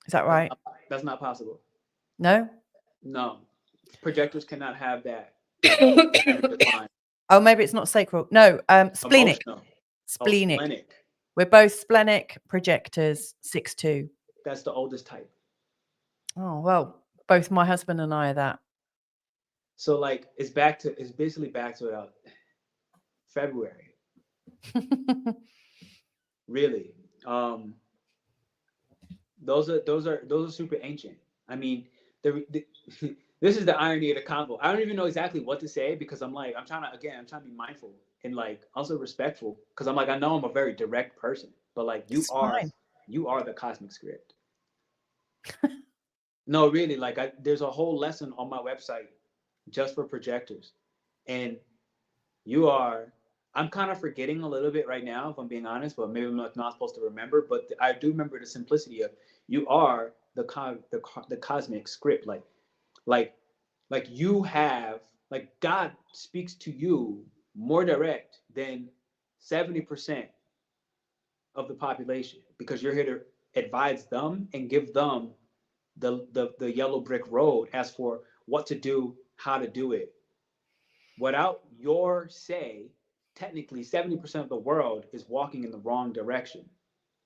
Is that right? That's not possible. No? No. Projectors cannot have that decline. Oh, maybe it's not sacral. No, splenic. Emotional. Splenic. Oh, splenic. We're both splenic projectors, 6'2". That's the oldest type. Oh, well, both my husband and I are that. So like it's basically back to February. Really. Those are super ancient. I mean, this is the irony of the convo. I don't even know exactly what to say because I'm trying to be mindful and like also respectful because I'm like, I know I'm a very direct person, but like you are the cosmic script. No, really, like there's a whole lesson on my website just for projectors, and I'm kind of forgetting a little bit right now, if I'm being honest, but maybe I'm not supposed to remember. But I do remember the simplicity of you are the cosmic script. Like you have, like God speaks to you more direct than 70% of the population because you're here to advise them and give them the yellow brick road as for what to do, how to do it. Without your say, technically 70% of the world is walking in the wrong direction.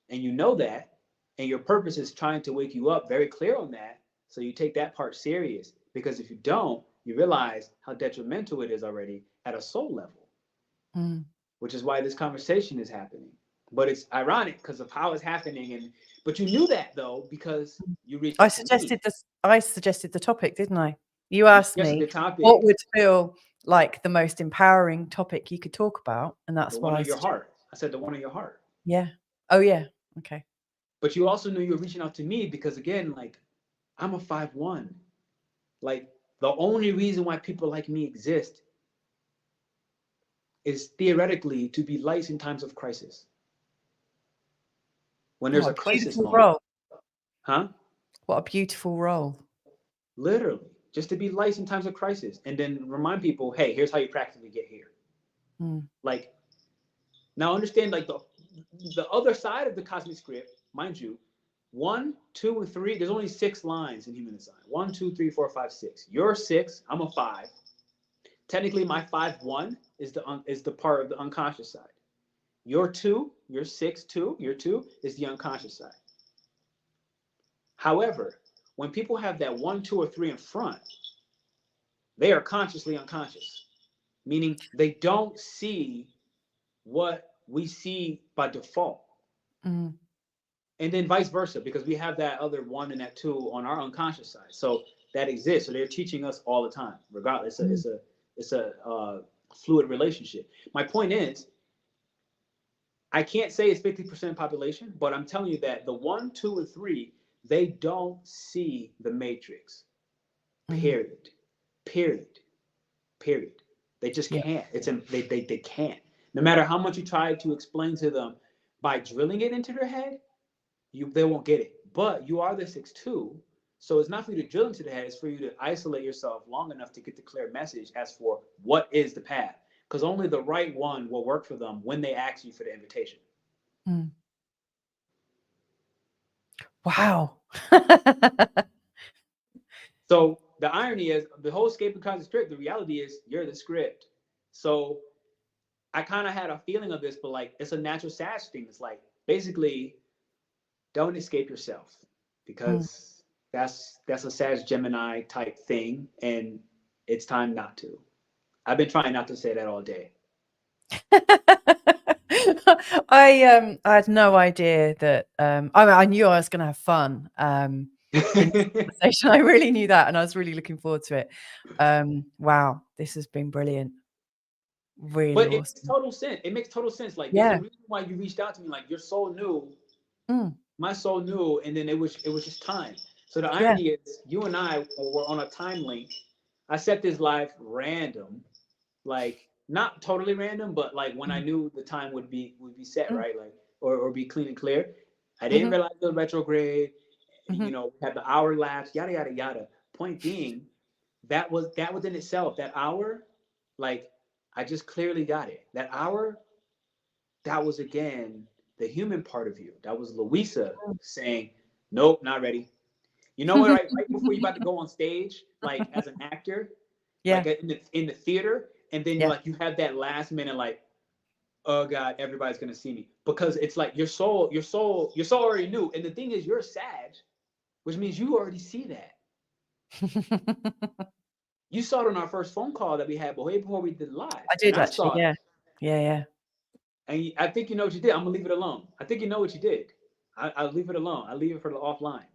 And you know that, and your purpose is trying to wake you up very clear on that. So you take that part serious because if you don't, you realize how detrimental it is already at a soul level, which is why this conversation is happening. But it's ironic because of how it's happening. But you knew that though, because you reached out to me. I suggested the topic, didn't I? You asked me what would feel like the most empowering topic you could talk about, and that's why your heart. I said the one in your heart. Yeah. Oh yeah. Okay. But you also knew you were reaching out to me because again, like I'm a 5'1". Like the only reason why people like me exist is theoretically to be lights in times of crisis. When there's a crisis moment. Role. Huh? What a beautiful role. Literally, just to be lights in times of crisis and then remind people, hey, here's how you practically get here. Like, now understand, like the other side of the cosmic script, mind you, 1, 2, and 3, there's only 6 lines in human design. 1, 2, 3, 4, 5, 6. You're 6, I'm a 5. Technically, my 5-1 is the part of the unconscious side. You're 2, you're 6, 2, you're 2 is the unconscious side. However, when people have that 1, 2, or 3 in front, they are consciously unconscious, meaning they don't see what we see by default. And then vice versa, because we have that other 1 and that 2 on our unconscious side. So that exists. So they're teaching us all the time, regardless. It's a fluid relationship. My point is, I can't say it's 50% population, but I'm telling you that the 1, 2, and 3, they don't see the matrix. Period. They just can't. They can't. No matter how much you try to explain to them by drilling it into their head, they won't get it. But you are the 6-2, so it's not for you to drill into the head. It's for you to isolate yourself long enough to get the clear message as for what is the path. Because only the right one will work for them when they ask you for the invitation. Wow. So the irony is the whole escape and cosmic script. The reality is you're the script. So I kind of had a feeling of this, but like it's a natural Sag thing. It's like basically don't escape yourself because that's a Sag Gemini type thing, and it's time not to. I've been trying not to say that all day. I had no idea that I knew I was going to have fun in this conversation. I really knew that, and I was really looking forward to it. Wow, this has been brilliant. Really but awesome. It makes total sense. It makes total sense. Like there's a reason why you reached out to me. Like your soul knew, my soul knew, and then it was just time. So the irony is, you and I were on a time link. I set this live random, like not totally random, but like when I knew the time would be set, right? Like or be clean and clear. I didn't realize the retrograde. You know, had the hour lapse, yada yada yada. Point being, that was in itself, that hour, like I just clearly got it. That hour, that was again the human part of you. That was Louisa saying, nope, not ready. You know what? Right before you're about to go on stage, like as an actor, Yeah. like in the theater, and then Yeah. like you have that last minute, like, oh God, everybody's gonna see me, because it's like your soul already knew. And the thing is, you're a Sag, which means you already see that. You saw it on our first phone call that we had before we did live. I did I actually. saw Yeah. it. Yeah. And I think you know what you did. I'm gonna leave it alone. I think you know what you did. I'll leave it alone. I'll leave it for the offline.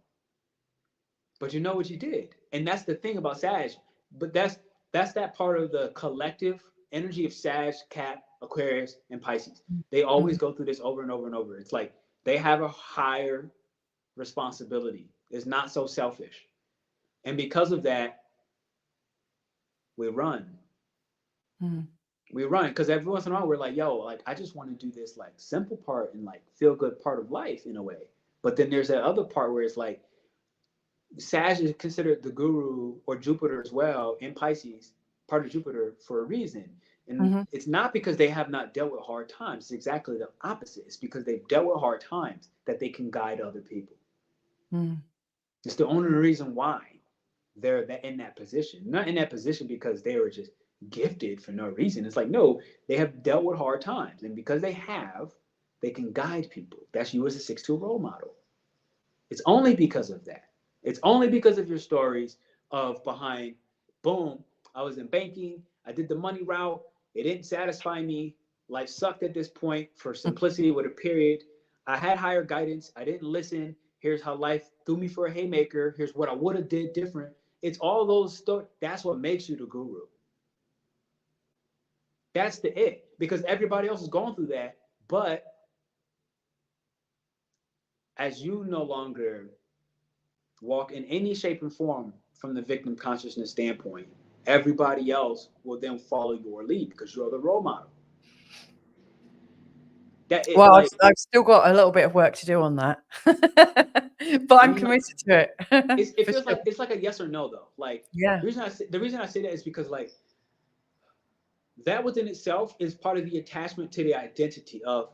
But you know what you did, and that's the thing about Sag. But that's that part of the collective energy of Sag, Cap, Aquarius, and Pisces. They always go through this over and over and over. It's like they have a higher responsibility. It's not so selfish, and because of that, we run. We run because every once in a while we're like, yo, like I just want to do this like simple part and like feel good part of life in a way. But then there's that other part where it's like Sag is considered the guru, or Jupiter as well in Pisces, part of Jupiter, for a reason. And it's not because they have not dealt with hard times. It's exactly the opposite. It's because they've dealt with hard times that they can guide other people. It's the only reason why they're in that position. Not in that position because they were just gifted for no reason. It's like, no, they have dealt with hard times. And because they can guide people. That's you as a 6-2 role model. It's only because of that. It's only because of your stories of behind, boom, I was in banking, I did the money route, it didn't satisfy me, life sucked at this point, for simplicity with a period. I had higher guidance, I didn't listen, here's how life threw me for a haymaker, here's what I would have did different. It's all those stories. That's what makes you the guru. That's the it, because everybody else is going through that. But as you no longer walk in any shape and form from the victim consciousness standpoint, everybody else will then follow your lead because you're the role model. Well, like, I've still got a little bit of work to do on that, but I'm committed to it. It feels like it's like a yes or no though. Like, yeah, the reason I say that is because like that within itself is part of the attachment to the identity of,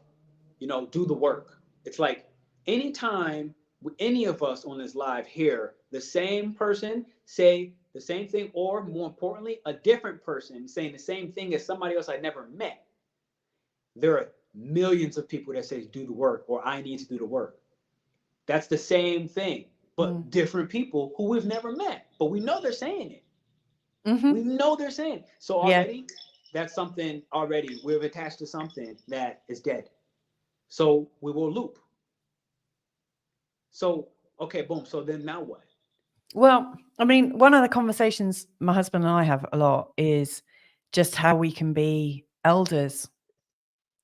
do the work. It's like anytime any of us on this live hear the same person say the same thing, or more importantly, a different person saying the same thing as somebody else I never met, there are millions of people that say do the work, or I need to do the work. That's the same thing, but different people who we've never met, but we know they're saying it. We know they're saying it. So already, that's something already we've attached to something that is dead. So we will loop. So, okay, boom. So then now what? Well, I mean, one of the conversations my husband and I have a lot is just how we can be elders.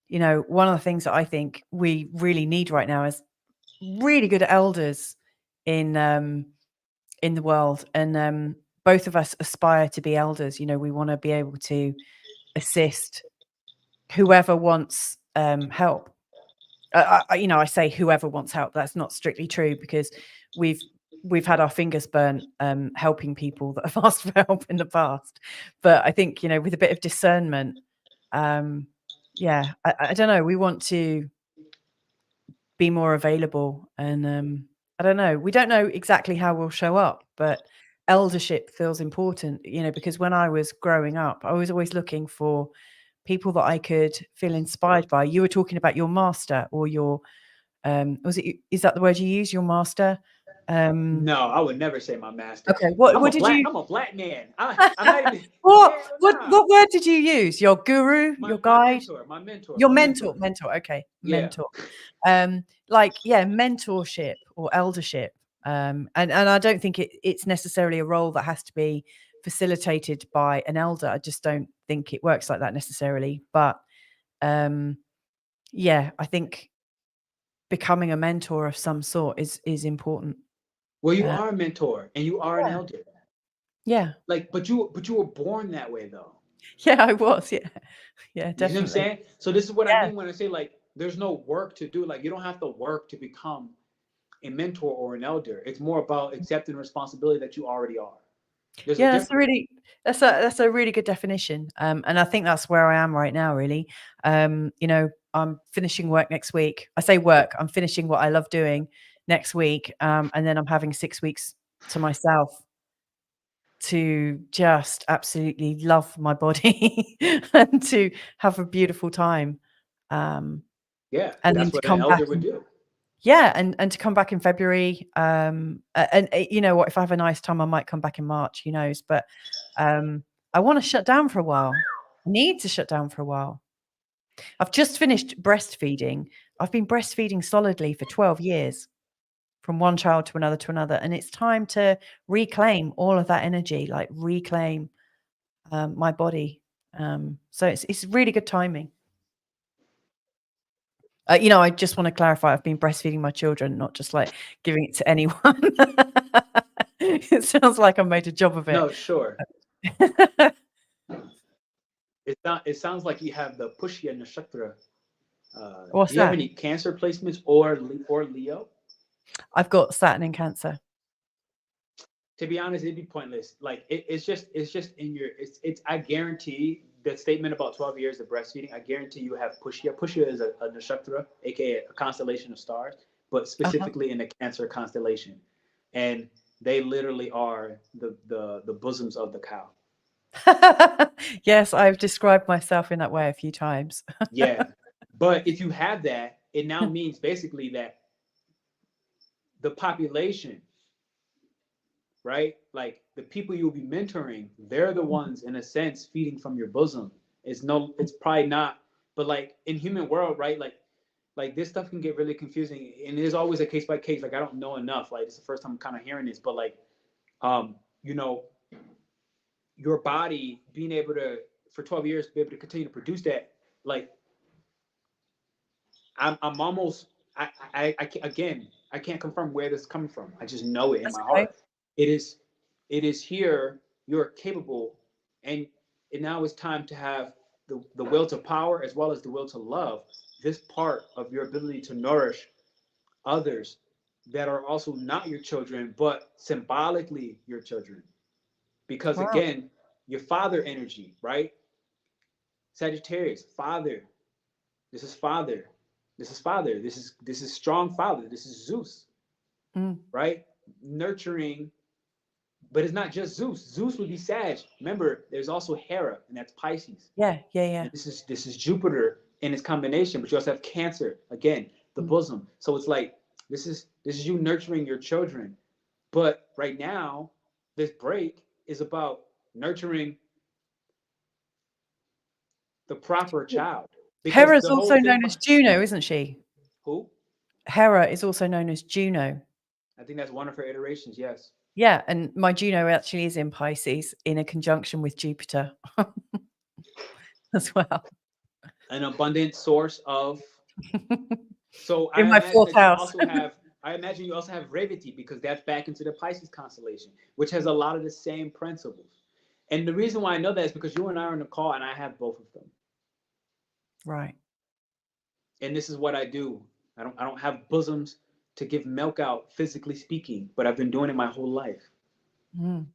One of the things that I think we really need right now is really good elders in the world. And both of us aspire to be elders. We want to be able to assist whoever wants help. I say whoever wants help. That's not strictly true, because we've had our fingers burnt helping people that have asked for help in the past. But I think, with a bit of discernment, I don't know, we want to be more available. And I don't know, we don't know exactly how we'll show up, but eldership feels important, because when I was growing up, I was always looking for people that I could feel inspired by. You were talking about your master, or your is that the word you use, your master? No, I would never say my master. Okay, what did you? I'm a black man. I'm not even. What word did you use? Your guru, your guide, my mentor, your mentor. Okay, yeah. mentor. Mentorship or eldership. And I don't think it's necessarily a role that has to be facilitated by an elder. I just don't think it works like that necessarily. But I think becoming a mentor of some sort is important. Well, you are a mentor and you are an elder. Yeah. Like, but you were born that way though. Yeah, I was. Yeah. Yeah, definitely. You know what I'm saying? So this is what I mean when I say like there's no work to do. Like, you don't have to work to become a mentor or an elder. It's more about accepting responsibility that you already are. That's a really good definition. And I think that's where I am right now, really. I'm finishing work next week. I say work, I'm finishing what I love doing next week. And then I'm having 6 weeks to myself to just absolutely love my body and to have a beautiful time. Yeah, And that's then to what an come back elder would do. yeah, and to come back in February. And you know what, if I have a nice time, I might come back in March, who knows? But I want to shut down for a while. I need to shut down for a while. I've just finished breastfeeding. I've been breastfeeding solidly for 12 years, from one child to another. And it's time to reclaim all of that energy, like reclaim my body. So it's really good timing. You know, I just want to clarify, I've been breastfeeding my children, not just like giving it to anyone. It sounds like I made a job of it. No, sure. It sounds like you have the Pushya Nakshatra. What's Do you have that? any Cancer placements or Leo? I've got Saturn in Cancer. To be honest, it'd be pointless. Like it's just in your it's I guarantee the statement about 12 years of breastfeeding, I guarantee you have Pushya. Pushya is a nakshatra, aka a constellation of stars, but specifically in the Cancer constellation. And they literally are the bosoms of the cow. Yes, I've described myself in that way a few times. Yeah. But if you have that, it now means basically that the population, right? Like the people you'll be mentoring, they're the ones in a sense feeding from your bosom. It's probably not, but like in human world, right? Like this stuff can get really confusing, and there's always a case by case. Like I don't know enough. Like it's the first time I'm kind of hearing this, but like, you know, your body being able to for 12 years be able to continue to produce that, like I'm almost again I can't confirm where this is coming from. I just know it in my heart. It is here. You're capable, and now it's time to have the will to power as well as the will to love. This part of your ability to nourish others that are also not your children, but symbolically your children. Because Wow. again, your father energy, right? Sagittarius, father. This is father. This is father. This is strong father. This is Zeus, right? Nurturing, but it's not just Zeus. Zeus would be Sag. Remember, there's also Hera, and that's Pisces. Yeah. And this is Jupiter in its combination, but you also have Cancer again, the bosom. So it's like this is you nurturing your children. But right now, this break is about nurturing the proper child. Because Hera's the whole also thing known about as Juno, isn't she? who? Hera is also known as Juno. I think that's one of her iterations, yes. Yeah, and my Juno actually is in Pisces in a conjunction with Jupiter as well. An abundant source of. So In my fourth house. I imagine you also have Reviti because that's back into the Pisces constellation, which has a lot of the same principles. And the reason why I know that is because you and I are on the call and I have both of them. Right. And this is what I do. I don't have bosoms to give milk out, physically speaking, but I've been doing it my whole life. And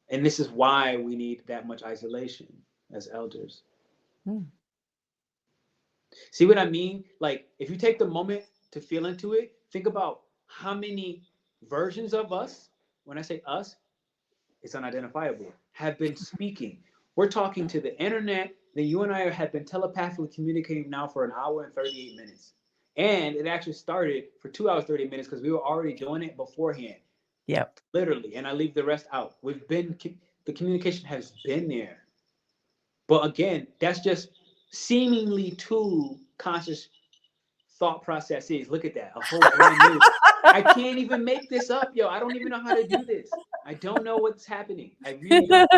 this is why we need that much isolation as elders. See what I mean? Like, if you take the moment to feel into it, think about how many versions of us, when I say us, it's unidentifiable, have been speaking. We're talking to the internet, then you and I have been telepathically communicating now for an hour and 38 minutes. And it actually started for 2 hours, 30 minutes because we were already doing it beforehand. Yep. Literally. And I leave the rest out. The communication has been there. But again, that's just seemingly two conscious thought processes. Look at that. A whole brand new. I can't even make this up, yo. I don't even know how to do this. I don't know what's happening. I really don't.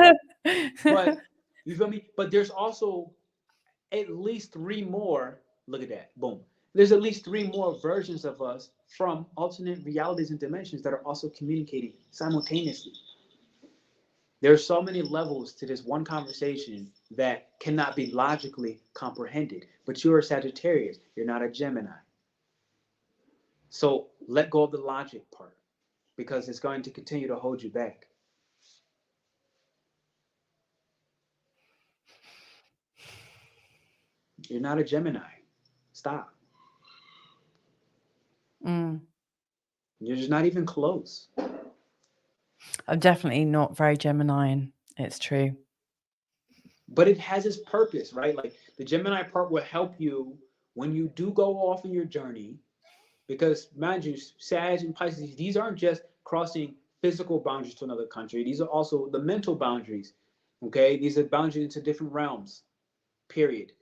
But you feel me? But there's also at least 3 more. Look at that. Boom. There's at least 3 more versions of us from alternate realities and dimensions that are also communicating simultaneously. There are so many levels to this one conversation that cannot be logically comprehended. But you're a Sagittarius. You're not a Gemini. So let go of the logic part because it's going to continue to hold you back. You're not a Gemini. Stop. You're just not even close. I'm definitely not very Geminian. It's true. But it has its purpose, right? Like the Gemini part will help you when you do go off in your journey, because mind you, Sag and Pisces, these aren't just crossing physical boundaries to another country. These are also the mental boundaries. Okay, these are boundaries into different realms. Period.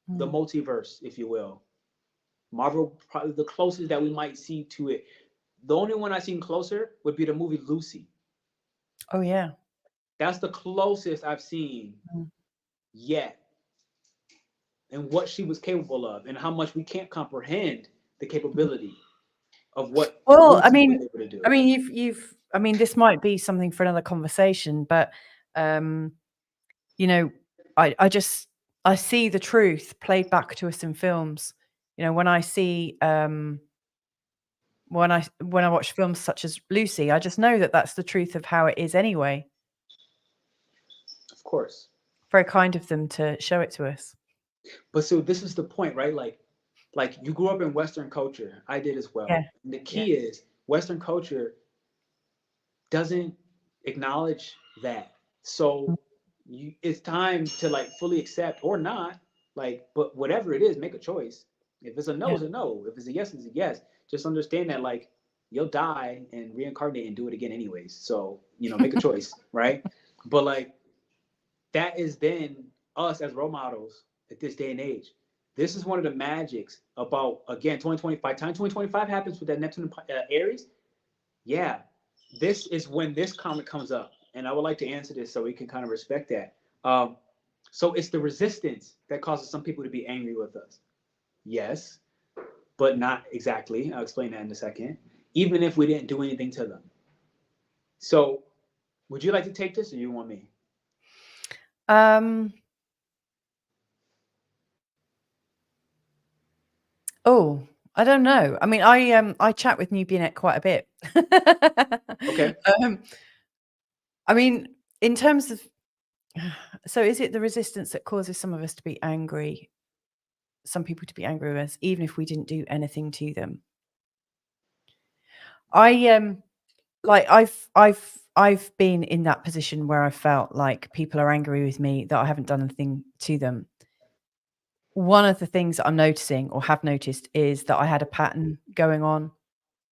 The multiverse, if you will. Marvel, probably the closest that we might see to it. The only one I've seen closer would be the movie Lucy. Oh yeah. That's the closest I've seen yet, and what she was capable of, and how much we can't comprehend the capability of what Well, Lucy was able to do. I mean, this might be something for another conversation, but you know, I see the truth played back to us in films. You know, when I see when I watch films such as Lucy, I just know that that's the truth of how it is anyway. Of course. Very kind of them to show it to us. But so this is the point, right? Like you grew up in Western culture. I did as well. Yeah. And the key is Western culture doesn't acknowledge that. So it's time to like fully accept or not, like, but whatever it is, make a choice. If it's a no, Yeah. it's a no. If it's a yes, it's a yes. Just understand that like you'll die and reincarnate and do it again anyways. So, make a choice, right? But like that is then us as role models at this day and age. This is one of the magics about, again, 2025. Time 2025 happens with that Neptune Aries. Yeah, this is when this comment comes up, and I would like to answer this so we can kind of respect that. So it's the resistance that causes some people to be angry with us. Yes, but not exactly. I'll explain that in a second. Even if we didn't do anything to them. So, would you like to take this, or you want me? Oh, I don't know. I mean, I chat with Nubianet quite a bit. Okay. I mean, in terms of, so is it the resistance that causes some of us to be angry, some people to be angry with us, even if we didn't do anything to them? Like I've been in that position where I felt like people are angry with me that I haven't done anything to them. One of the things that I'm noticing or have noticed is that I had a pattern going on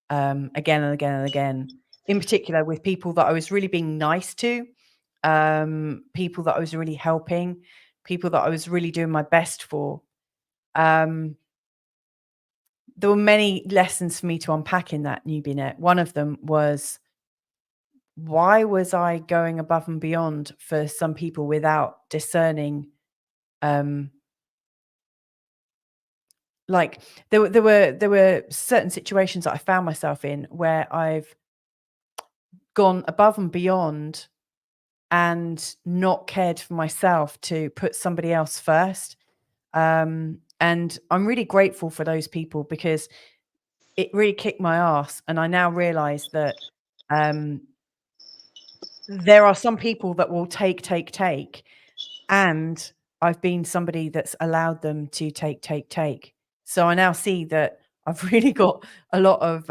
again and again and again, in particular with people that I was really being nice to, people that I was really helping, people that I was really doing my best for. There were many lessons for me to unpack in that Nubianet. One of them was, why was I going above and beyond for some people without discerning? Like there were certain situations that I found myself in where I've gone above and beyond and not cared for myself to put somebody else first. And I'm really grateful for those people because it really kicked my ass. And I now realize that there are some people that will take. And I've been somebody that's allowed them to take. So I now see that I've really got a lot of,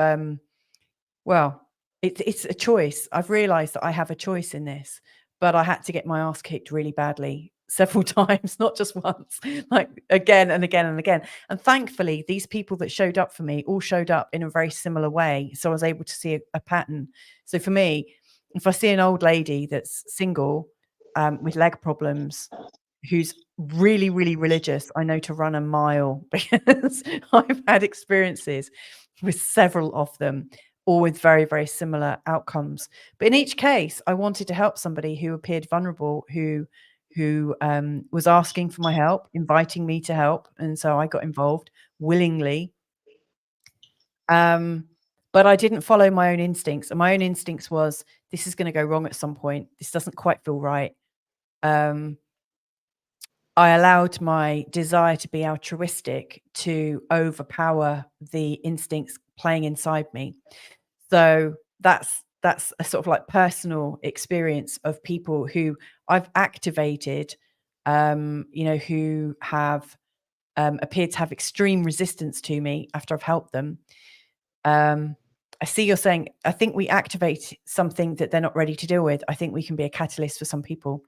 well, it's a choice. I've realized that I have a choice in this, but I had to get my ass kicked really badly several times, not just once, like again and again and again. And thankfully, these people that showed up for me all showed up in a very similar way. So I was able to see a pattern. So for me, if I see an old lady that's single with leg problems, who's really, really religious, I know to run a mile because I've had experiences with several of them, all with very, very similar outcomes. But in each case, I wanted to help somebody who appeared vulnerable, who was asking for my help, inviting me to help. And so I got involved willingly. But I didn't follow my own instincts. And my own instincts was, this is going to go wrong at some point. This doesn't quite feel right. I allowed my desire to be altruistic to overpower the instincts playing inside me. So that's a sort of like personal experience of people who I've activated, who have appeared to have extreme resistance to me after I've helped them. I see you're saying, I think we activate something that they're not ready to deal with. I think we can be a catalyst for some people.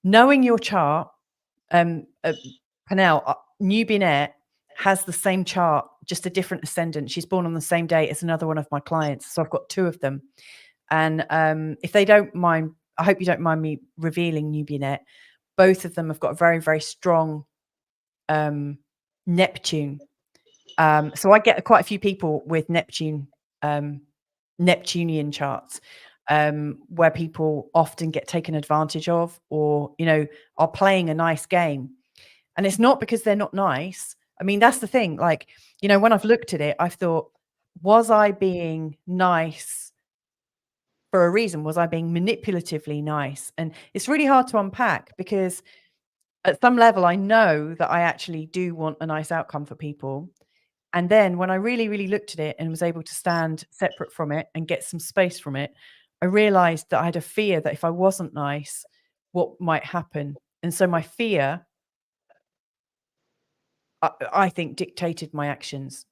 Knowing your chart, Pernell, Newbinette has the same chart, just a different ascendant. She's born on the same day as another one of my clients. So I've got two of them. And if they don't mind, I hope you don't mind me revealing Newbinette. Both of them have got a very, very strong Neptune. So I get quite a few people with Neptunian charts, where people often get taken advantage of, or, you know, are playing a nice game. And it's not because they're not nice. I mean, that's the thing. Like, you know, when I've looked at it, I've thought, was I being nice for a reason? Was I being manipulatively nice? And it's really hard to unpack, because at some level, I know that I actually do want a nice outcome for people. And then when I really, really looked at it and was able to stand separate from it and get some space from it, I realized that I had a fear that if I wasn't nice, what might happen? And so my fear, I think, dictated my actions,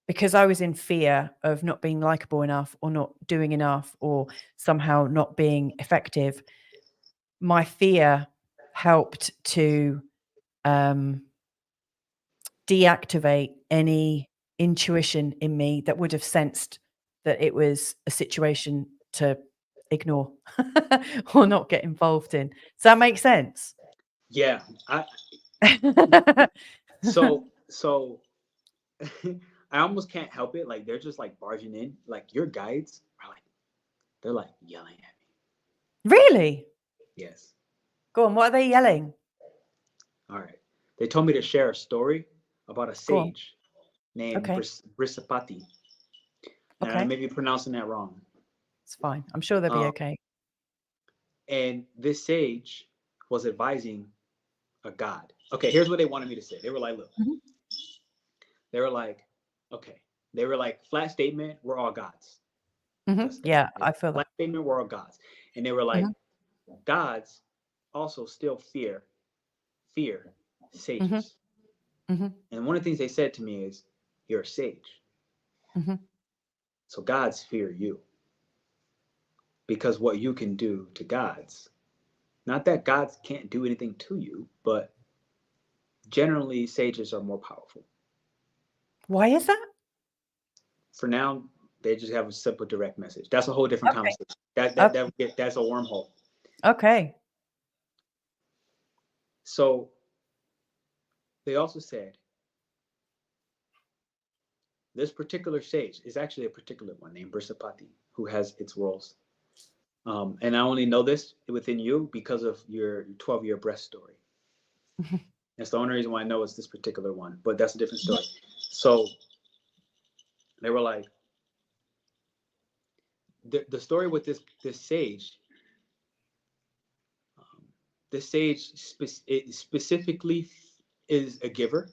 because I was in fear of not being likable enough, or not doing enough, or somehow not being effective. My fear helped to deactivate any intuition in me that would have sensed that it was a situation to ignore or not get involved in. Does that make sense? Yeah. So I almost can't help it. Like, they're just like barging in. Like, your guides are like, they're like yelling at me. Really? Yes. Go on. What are they yelling? All right. They told me to share a story about a Go on. sage named Okay. Brisapati. And I Okay. may be pronouncing that wrong. It's fine. I'm sure they'll be okay. And this sage was advising a god. Okay, here's what they wanted me to say. They were like, look, they were like, okay. They were like, flat statement, we're all gods. Yeah, I feel that. Flat statement, we're all gods. And they were like, gods also still fear sages. And one of the things they said to me is, you're a sage. So gods fear you. Because what you can do to gods, not that gods can't do anything to you, but generally sages are more powerful. Why is that? For now, they just have a simple direct message. That's a whole different conversation. That's a wormhole. Okay. So they also said this particular sage is actually a particular one named Brisapati, who has its roles. And I only know this within you because of your 12-year breast story. That's the only reason why I know it's this particular one, but that's a different story. So they were like, the story with this sage, it specifically is a giver.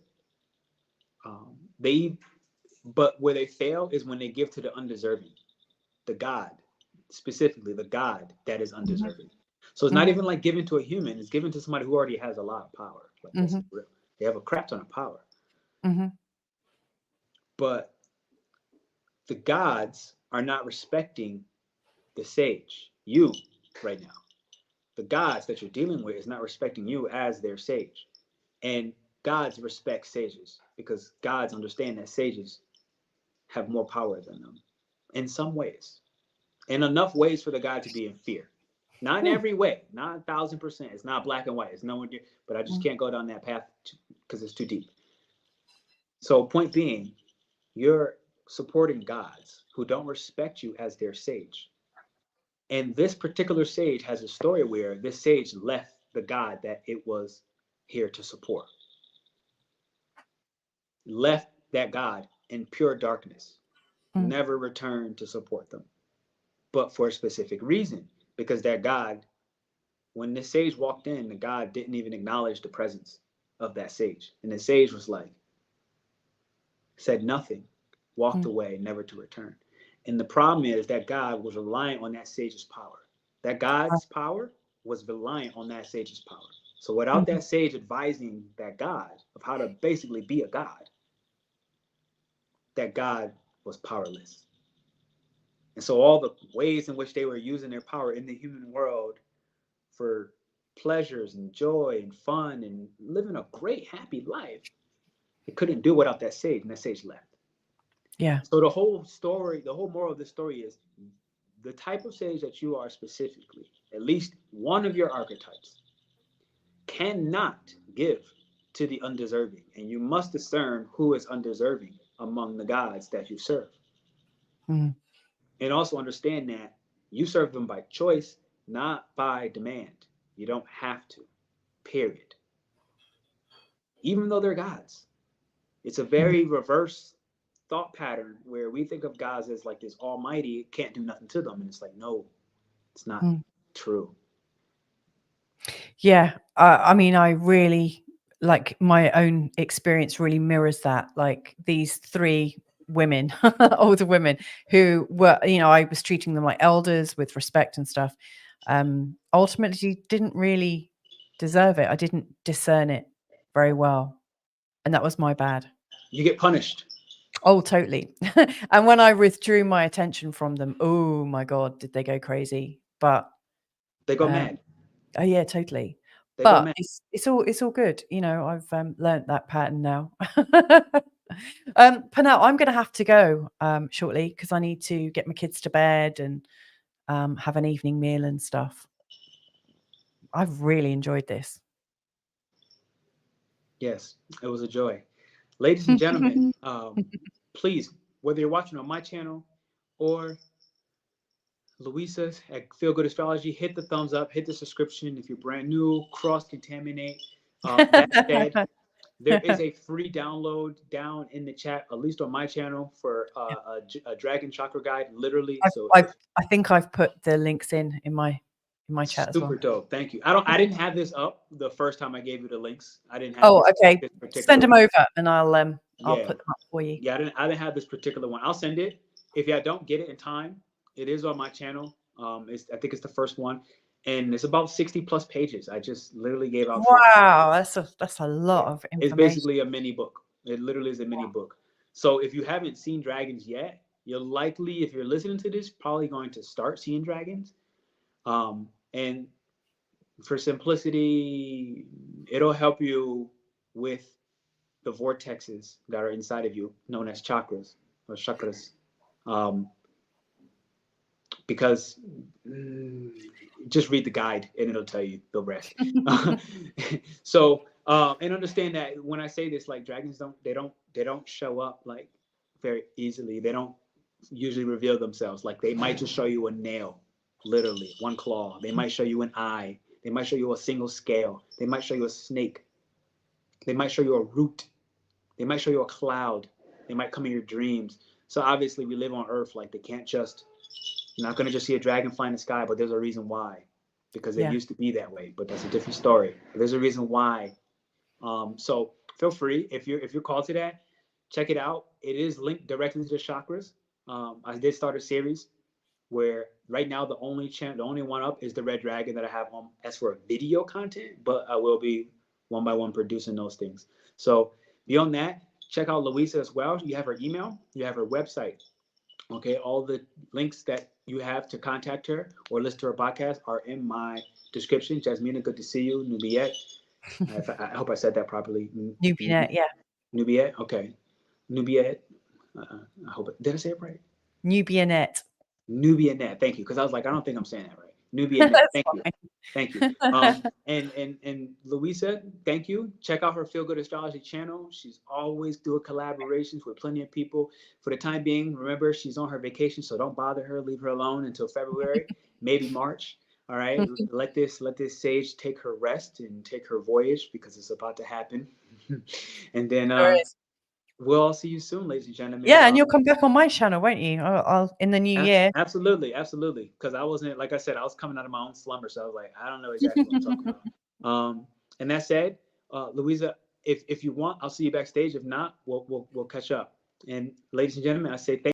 But where they fail is when they give to the undeserving, the God, specifically the God that is undeserving. So it's not even like giving to a human; it's given to somebody who already has a lot of power. Like, that's real. They have a crap ton of power. But the gods are not respecting the sage, you, right now. The gods that you're dealing with is not respecting you as their sage. And gods respect sages because gods understand that sages have more power than them in some ways. In enough ways for the god to be in fear. Not in every way, not 1,000%. It's not black and white. It's no one, but I just can't go down that path because it's too deep. So, point being, you're supporting gods who don't respect you as their sage. And this particular sage has a story where this sage left the god that it was here to support. Left that god in pure darkness. Never returned to support them. But for a specific reason. Because that god, when the sage walked in, the god didn't even acknowledge the presence of that sage. And the sage was like, said nothing, walked away, never to return. And the problem is that god was relying on that sage's power. That god's power was reliant on that sage's power. So without that sage advising that god of how to basically be a god, that god was powerless. And so all the ways in which they were using their power in the human world for pleasures and joy and fun and living a great, happy life, they couldn't do without that sage, and that sage left. Yeah. So the whole story, the whole moral of this story is the type of sage that you are specifically, at least one of your archetypes, cannot give to the undeserving. And you must discern who is undeserving among the gods that you serve. Mm. And also understand that you serve them by choice, not by demand. You don't have to, period. Even though they're gods. It's a very reverse thought pattern where we think of gods as like this almighty, can't do nothing to them. And it's like, no, it's not true. Yeah. I mean, I really, like, my own experience really mirrors that. Like, these three women, older women, who were, you know, I was treating them like elders with respect and stuff. Ultimately didn't really deserve it. I didn't discern it very well. And that was my bad. You get punished. Oh, totally. And when I withdrew my attention from them, oh my God, did they go crazy? But They go mad. oh yeah, totally. They go But mad. it's all good. You know, I've learned that pattern now. Pernell, I'm going to have to go shortly because I need to get my kids to bed and have an evening meal and stuff. I've really enjoyed this. Yes, it was a joy. Ladies and gentlemen, please, whether you're watching on my channel or Louisa's at Feel Good Astrology, hit the thumbs up, hit the subscription. If you're brand new, cross-contaminate. That said, there is a free download down in the chat, at least on my channel, for a Dragon Chakra guide, literally. I think I've put the links in my chat as well. Super dope. Thank you. I didn't have this up the first time I gave you the links. I didn't have. Oh, okay. Send them one. over, and I'll put them up for you. Yeah, I didn't have this particular one. I'll send it. If I don't get it in time, it is on my channel. I think it's the first one, and it's about 60 plus pages. I just literally gave out. Wow, that's a lot of information. It's basically a mini book. It literally is a mini book. So if you haven't seen dragons yet, you're likely, if you're listening to this, probably going to start seeing dragons. And for simplicity, it'll help you with the vortexes that are inside of you, known as chakras or chakras. Because just read the guide and it'll tell you the rest. So and understand that when I say this, like, dragons don't show up like very easily. They don't usually reveal themselves. Like, they might just show you a nail, literally one claw. They might show you an eye. They might show you a single scale. They might show you a snake. They might show you a root. They might show you a cloud. They might come in your dreams. So obviously we live on Earth. Like, they can't just, you're not going to just see a dragon fly in the sky, but there's a reason why, because it used to be that way, but that's a different story. There's a reason why. So feel free, if you're called to that, check it out. It is linked directly to the chakras. I did start a series where right now the only one up is the Red Dragon that I have on as for video content, but I will be one by one producing those things. So beyond that, check out Louisa as well. You have her email, you have her website. Okay, all the links that you have to contact her or listen to her podcast are in my description. Jasmina, good to see you. Nubiet, I hope I said that properly. Nubiet, yeah. Nubiet, okay. Nubiet, I hope, did I say it right? Nubianet. Nubianet, thank you, because I was like, I don't think I'm saying that right. Nubianet, thank you. And Louisa, thank you. Check out her Feel Good Astrology channel. She's always doing collaborations with plenty of people. For the time being, remember, she's on her vacation, so don't bother her. Leave her alone until February, maybe March. All right, let this sage take her rest and take her voyage, because it's about to happen. And then we'll all see you soon, ladies and gentlemen. Yeah, and you'll come back on my channel, won't you? I'll in the new year. Absolutely. Because I wasn't, like I said, I was coming out of my own slumber, so I was like, I don't know exactly what I'm talking about. And that said, Louisa, if you want, I'll see you backstage. If not, we'll catch up. And ladies and gentlemen, I say thank you.